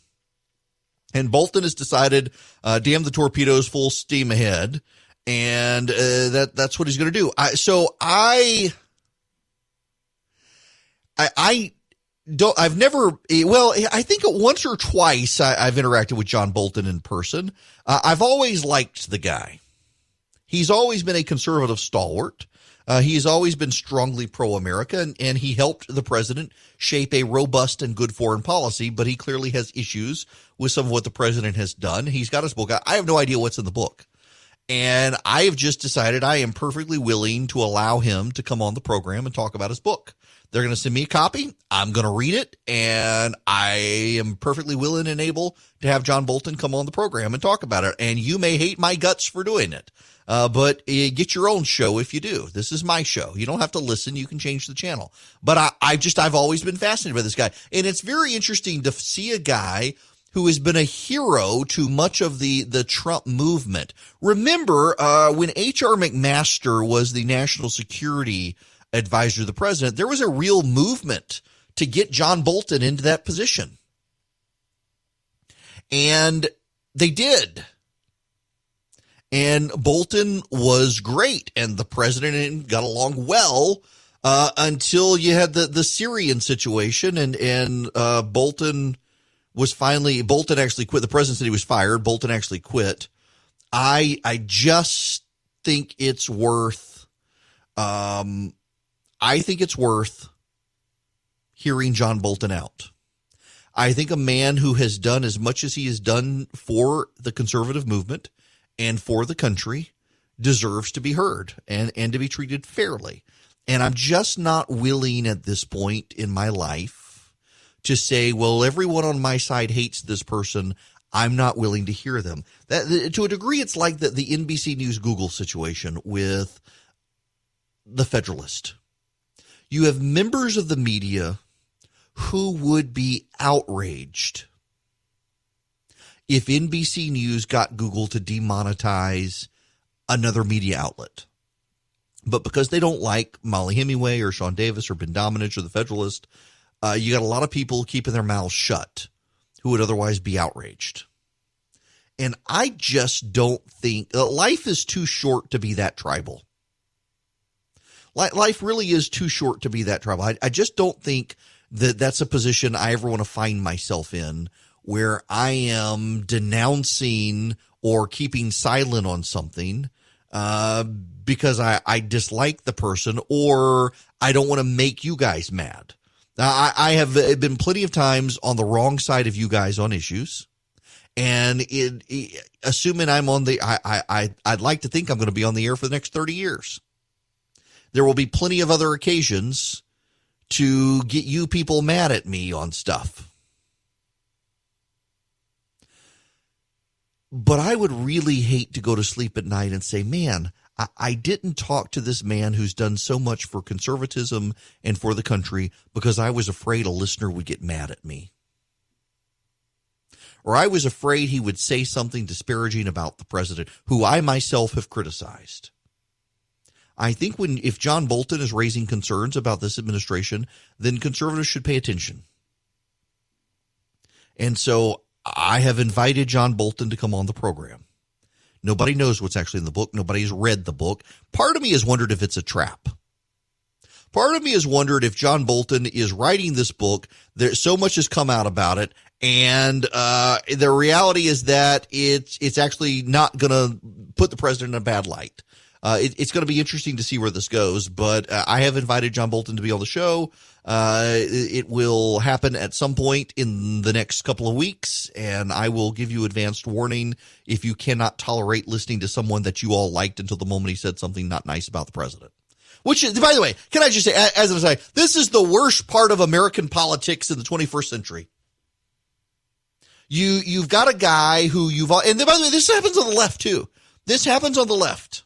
And Bolton has decided, damn the torpedoes, full steam ahead, and that's what he's going to do. I think once or twice I've interacted with John Bolton in person. I've always liked the guy. He's always been a conservative stalwart. He's always been strongly pro-America, and he helped the president shape a robust and good foreign policy, but he clearly has issues with some of what the president has done. He's got his book. I have no idea what's in the book. And I have just decided I am perfectly willing to allow him to come on the program and talk about his book. They're going to send me a copy. I'm going to read it, and I am perfectly willing and able to have John Bolton come on the program and talk about it. And you may hate my guts for doing it. But get your own show if you do. This is my show. You don't have to listen. You can change the channel. But I've always been fascinated by this guy. And it's very interesting to see a guy who has been a hero to much of the Trump movement. Remember, when H.R. McMaster was the national security advisor to the president, there was a real movement to get John Bolton into that position. And they did. And Bolton was great, and the president got along well until you had the Syrian situation, and Bolton actually quit. The president said he was fired. Bolton actually quit. I just think it's worth hearing John Bolton out. I think a man who has done as much as he has done for the conservative movement and for the country deserves to be heard and to be treated fairly. And I'm just not willing at this point in my life to say, well, everyone on my side hates this person. I'm not willing to hear them. To a degree, it's like the NBC News Google situation with the Federalist. You have members of the media who would be outraged if NBC News got Google to demonetize another media outlet. But because they don't like Molly Hemingway or Sean Davis or Ben Domenech or the Federalist, you got a lot of people keeping their mouths shut who would otherwise be outraged. And I just don't think life is too short to be that tribal. Life really is too short to be that tribal. I just don't think that's a position I ever want to find myself in, where I am denouncing or keeping silent on something because I dislike the person, or I don't want to make you guys mad. Now, I have been plenty of times on the wrong side of you guys on issues, and assuming I'm on the, I'd like to think I'm going to be on the air for the next 30 years. There will be plenty of other occasions to get you people mad at me on stuff. But I would really hate to go to sleep at night and say, man, I didn't talk to this man who's done so much for conservatism and for the country because I was afraid a listener would get mad at me. Or I was afraid he would say something disparaging about the president, who I myself have criticized. I think if John Bolton is raising concerns about this administration, then conservatives should pay attention. And so I have invited John Bolton to come on the program. Nobody knows what's actually in the book. Nobody's read the book. Part of me has wondered if it's a trap. Part of me has wondered if John Bolton is writing this book. So much has come out about it, and the reality is that it's actually not going to put the president in a bad light. It's going to be interesting to see where this goes, but I have invited John Bolton to be on the show. It will happen at some point in the next couple of weeks, and I will give you advanced warning if you cannot tolerate listening to someone that you all liked until the moment he said something not nice about the president. Which is, by the way, can I just say, as an aside, this is the worst part of American politics in the 21st century. You've got a guy who and by the way, this happens on the left too. This happens on the left.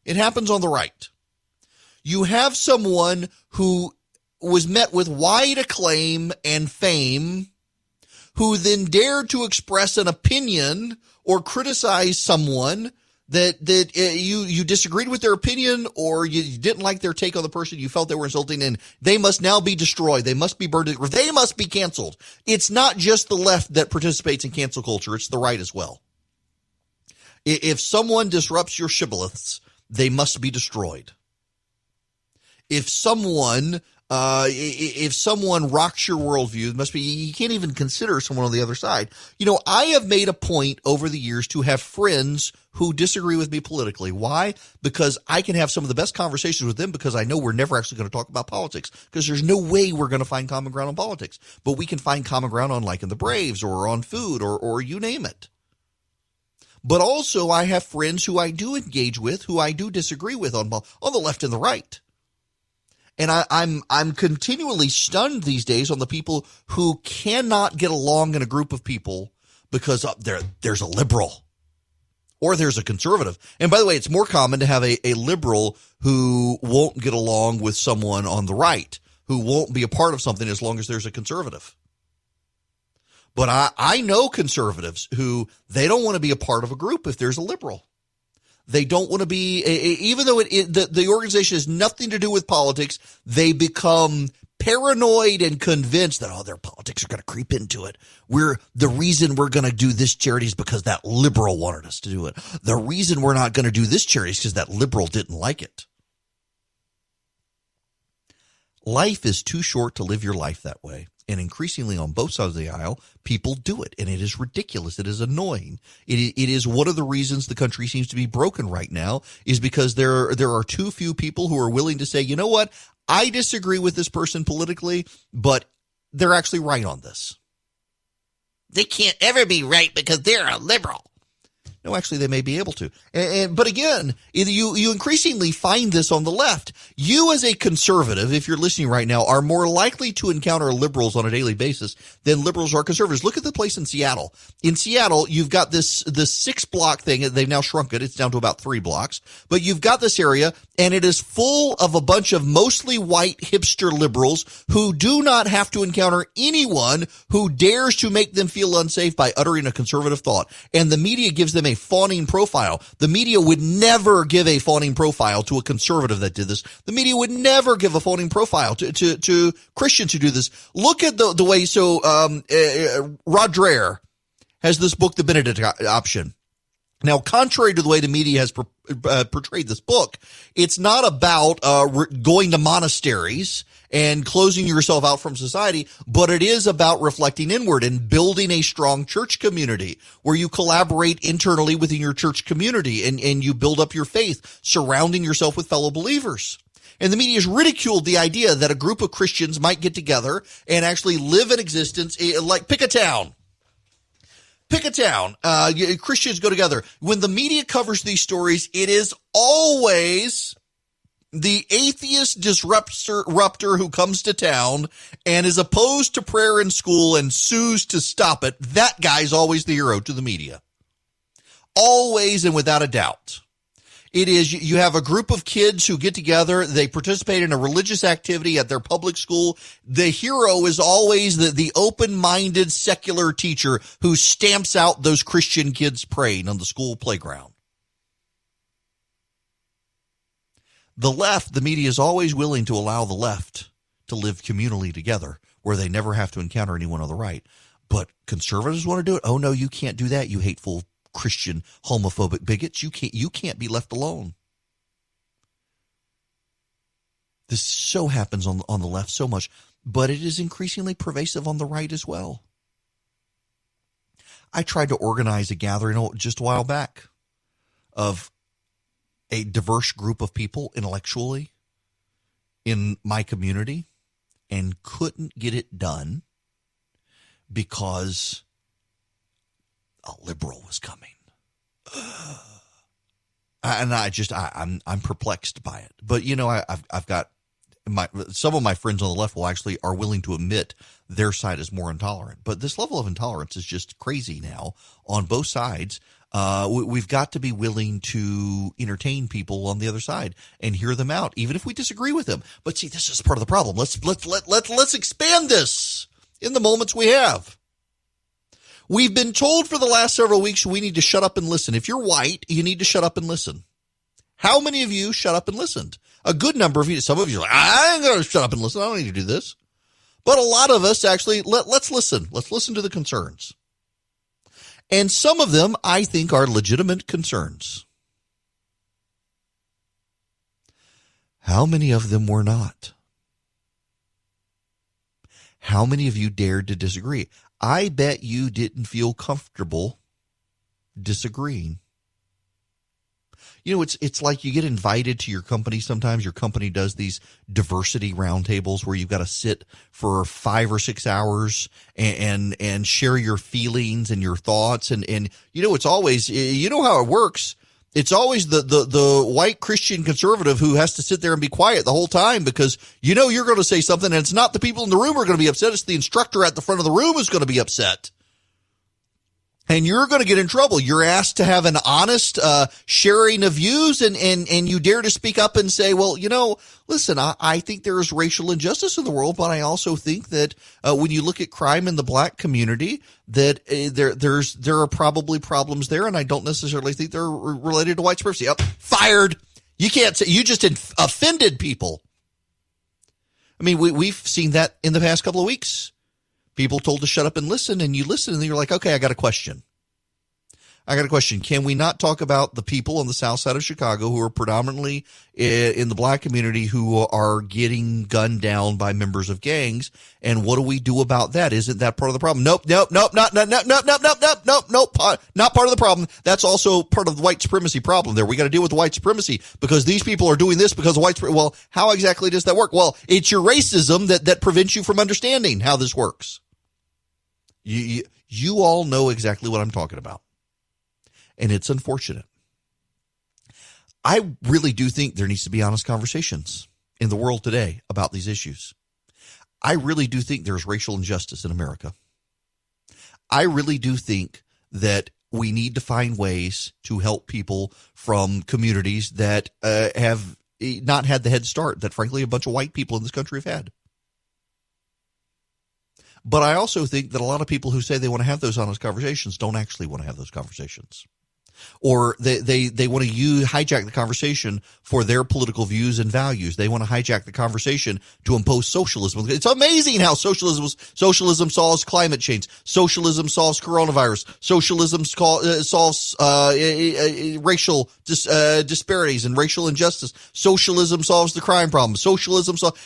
It happens on the right. You have someone who was met with wide acclaim and fame, who then dared to express an opinion or criticize someone that you disagreed with their opinion, or you didn't like their take on the person, you felt they were insulting, and they must now be destroyed. They must be burned, or they must be canceled. It's not just the left that participates in cancel culture. It's the right as well. If someone disrupts your shibboleths, they must be destroyed. If someone rocks your worldview, it must be, you can't even consider someone on the other side. You know, I have made a point over the years to have friends who disagree with me politically. Why? Because I can have some of the best conversations with them because I know we're never actually going to talk about politics, because there's no way we're going to find common ground on politics. But we can find common ground on liking the Braves or on food or you name it. But also I have friends who I do engage with, who I do disagree with on the left and the right. And I'm continually stunned these days on the people who cannot get along in a group of people because there's a liberal or there's a conservative. And by the way, it's more common to have a liberal who won't get along with someone on the right, who won't be a part of something as long as there's a conservative. But I know conservatives who they don't want to be a part of a group if there's a liberal. They don't want to be, even though the organization has nothing to do with politics, they become paranoid and convinced that, their politics are going to creep into it. The reason we're going to do this charity is because that liberal wanted us to do it. The reason we're not going to do this charity is because that liberal didn't like it. Life is too short to live your life that way. And increasingly on both sides of the aisle, people do it. And it is ridiculous. It is annoying. It is one of the reasons the country seems to be broken right now, is because there are too few people who are willing to say, you know what, I disagree with this person politically, but they're actually right on this. They can't ever be right because they're a liberal. No, actually, they may be able to. But again, you increasingly find this on the left. You as a conservative, if you're listening right now, are more likely to encounter liberals on a daily basis than liberals are conservatives. Look at the place in Seattle. In Seattle, you've got this 6-block thing. They've now shrunk it. It's down to about 3 blocks. But you've got this area, and it is full of a bunch of mostly white hipster liberals who do not have to encounter anyone who dares to make them feel unsafe by uttering a conservative thought. And the media gives them a fawning profile. The media would never give a fawning profile to a conservative that did this. The media would never give a fawning profile to Christians who do this. Look at the way. So Rod Dreher has this book, The Benedict Option. Now, contrary to the way the media has portrayed this book, it's not about going to monasteries and closing yourself out from society, but it is about reflecting inward and building a strong church community where you collaborate internally within your church community and you build up your faith, surrounding yourself with fellow believers. And the media has ridiculed the idea that a group of Christians might get together and actually live an existence like pick a town. Pick a town. Christians go together. When the media covers these stories, it is always the atheist disruptor who comes to town and is opposed to prayer in school and sues to stop it. That guy's always the hero to the media. Always and without a doubt. It is, you have a group of kids who get together, they participate in a religious activity at their public school. The hero is always the open-minded secular teacher who stamps out those Christian kids praying on the school playground. The left, the media is always willing to allow the left to live communally together where they never have to encounter anyone on the right. But conservatives want to do it. Oh, no, you can't do that, you hateful Christian homophobic bigots. You can't be left alone. This so happens on the left so much, but it is increasingly pervasive on the right as well. I tried to organize a gathering just a while back of a diverse group of people intellectually in my community and couldn't get it done because a liberal was coming. And I'm perplexed by it. But, you know, I've got some of my friends on the left are willing to admit their side is more intolerant. But this level of intolerance is just crazy now on both sides. We've got to be willing to entertain people on the other side and hear them out, even if we disagree with them. But see, this is part of the problem. Let's expand this in the moments we have. We've been told for the last several weeks we need to shut up and listen. If you're white, you need to shut up and listen. How many of you shut up and listened? A good number of you. Some of you are like, I ain't going to shut up and listen. I don't need to do this. But a lot of us actually, let's listen. Let's listen to the concerns. And some of them, I think, are legitimate concerns. How many of them were not? How many of you dared to disagree? I bet you didn't feel comfortable disagreeing. You know, it's like you get invited to your company. Sometimes your company does these diversity roundtables where you've got to sit for 5 or 6 hours and share your feelings and your thoughts. And you know, it's always, you know how it works. It's always the white Christian conservative who has to sit there and be quiet the whole time because you know you're going to say something and it's not the people in the room who are going to be upset. It's the instructor at the front of the room who's going to be upset. And you're going to get in trouble. You're asked to have an honest sharing of views and you dare to speak up and say, well, you know, listen, I think there is racial injustice in the world, but I also think that when you look at crime in the black community, that there are probably problems there, and I don't necessarily think they're related to white supremacy. Oh, fired. You can't say, you just offended people. I mean, we've seen that in the past couple of weeks. People told to shut up and listen, and you listen, and you're like, okay, I got a question. Can we not talk about the people on the south side of Chicago who are predominantly in the black community who are getting gunned down by members of gangs? And what do we do about that? Isn't that part of the problem? Nope, not part of the problem. That's also part of the white supremacy problem there. We got to deal with the white supremacy because these people are doing this because of white supremacy. Well, how exactly does that work? Well, it's your racism that prevents you from understanding how this works. You all know exactly what I'm talking about. And it's unfortunate. I really do think there needs to be honest conversations in the world today about these issues. I really do think there's racial injustice in America. I really do think that we need to find ways to help people from communities that have not had the head start that, frankly, a bunch of white people in this country have had. But I also think that a lot of people who say they want to have those honest conversations don't actually want to have those conversations. Or they want to hijack the conversation for their political views and values. They want to hijack the conversation to impose socialism. It's amazing how socialism solves climate change. Socialism solves coronavirus. Socialism solves racial disparities and racial injustice. Socialism solves the crime problem.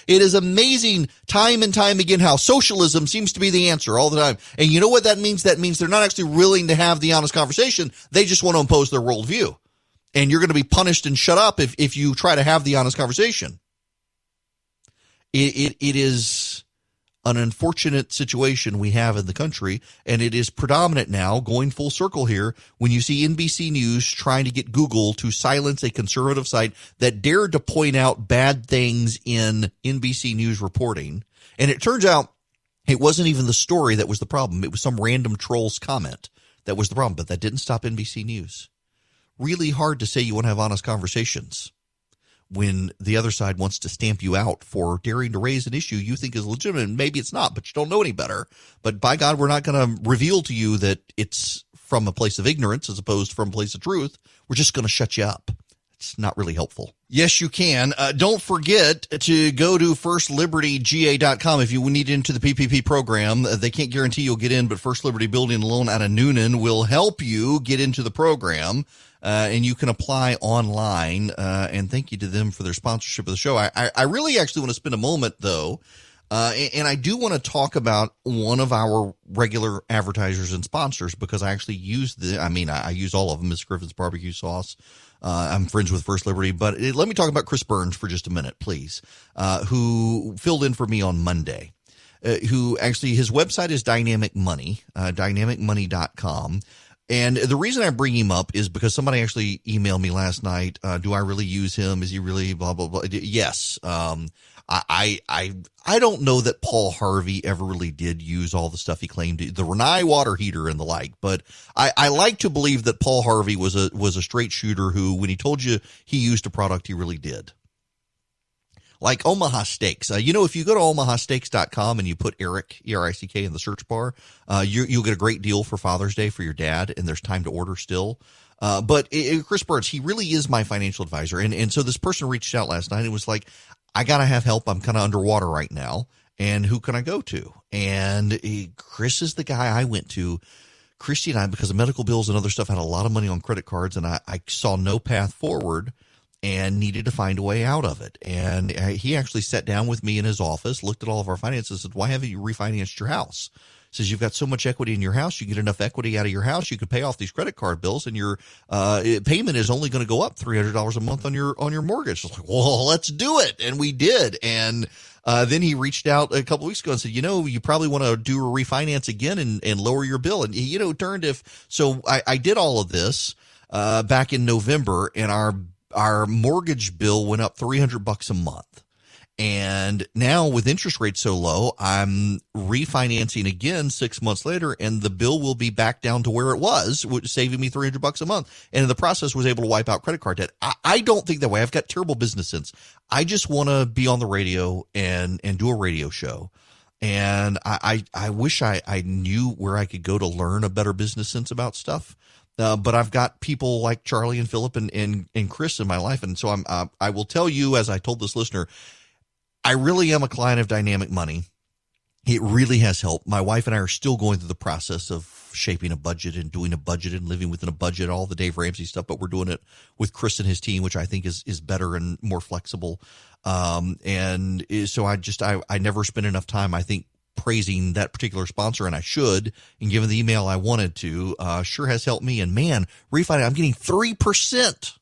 It is amazing time and time again how socialism seems to be the answer all the time. And you know what that means? That means they're not actually willing to have the honest conversation. They just want to impose their worldview. And you're going to be punished and shut up if you try to have the honest conversation. It is an unfortunate situation we have in the country, and it is predominant now, going full circle here, when you see NBC News trying to get Google to silence a conservative site that dared to point out bad things in NBC News reporting. And it turns out it wasn't even the story that was the problem. It was some random troll's comment that was the problem, but that didn't stop NBC News. Really hard to say you want to have honest conversations when the other side wants to stamp you out for daring to raise an issue you think is legitimate. Maybe it's not, but you don't know any better. But by God, we're not going to reveal to you that it's from a place of ignorance as opposed to from a place of truth. We're just going to shut you up. It's not really helpful. Yes, you can. Don't forget to go to firstlibertyga.com if you need into the PPP program. They can't guarantee you'll get in, but First Liberty Building Loan out of Noonan will help you get into the program. And you can apply online, and thank you to them for their sponsorship of the show. I really actually want to spend a moment, though, and I do want to talk about one of our regular advertisers and sponsors, because I actually use I use all of them, Miss Griffin's Barbecue Sauce. I'm friends with First Liberty, but let me talk about Chris Burns for just a minute, please, who filled in for me on Monday, who actually, his website is Dynamic Money, dynamicmoney.com. And the reason I bring him up is because somebody actually emailed me last night. Do I really use him? Is he really blah, blah, blah? Yes. I don't know that Paul Harvey ever really did use all the stuff he claimed, the Renai water heater and the like, but I like to believe that Paul Harvey was a straight shooter who, when he told you he used a product, he really did. Like Omaha Steaks. If you go to omahasteaks.com and you put Eric, E-R-I-C-K, in the search bar, you'll get a great deal for Father's Day for your dad, and there's time to order still. But Chris Burns, he really is my financial advisor. And so this person reached out last night and was like, I got to have help. I'm kind of underwater right now. And who can I go to? And Chris is the guy I went to. Christy and I, because of medical bills and other stuff, had a lot of money on credit cards, and I saw no path forward and needed to find a way out of it. And he actually sat down with me in his office, looked at all of our finances, and said, why haven't you refinanced your house? Says, you've got so much equity in your house, you get enough equity out of your house, you could pay off these credit card bills, and your payment is only going to go up $300 a month on your mortgage. I was like, well, let's do it. And we did. And then he reached out a couple of weeks ago and said, you probably want to do a refinance again and lower your bill. And, so I did all of this back in November, and our mortgage bill went up $300 a month. And now with interest rates so low, I'm refinancing again 6 months later, and the bill will be back down to where it was, saving me $300 a month. And in the process was able to wipe out credit card debt. I don't think that way. I've got terrible business sense. I just want to be on the radio and do a radio show. And I wish I knew where I could go to learn a better business sense about stuff. But I've got people like Charlie and Philip and Chris in my life. And so I will tell you, as I told this listener, I really am a client of Dynamic Money. It really has helped. My wife and I are still going through the process of shaping a budget and doing a budget and living within a budget, all the Dave Ramsey stuff, but we're doing it with Chris and his team, which I think is better and more flexible. And so I never spend enough time, I think, praising that particular sponsor, and I should, and given the email I wanted to, sure has helped me. And man, refinance, I'm getting 3%.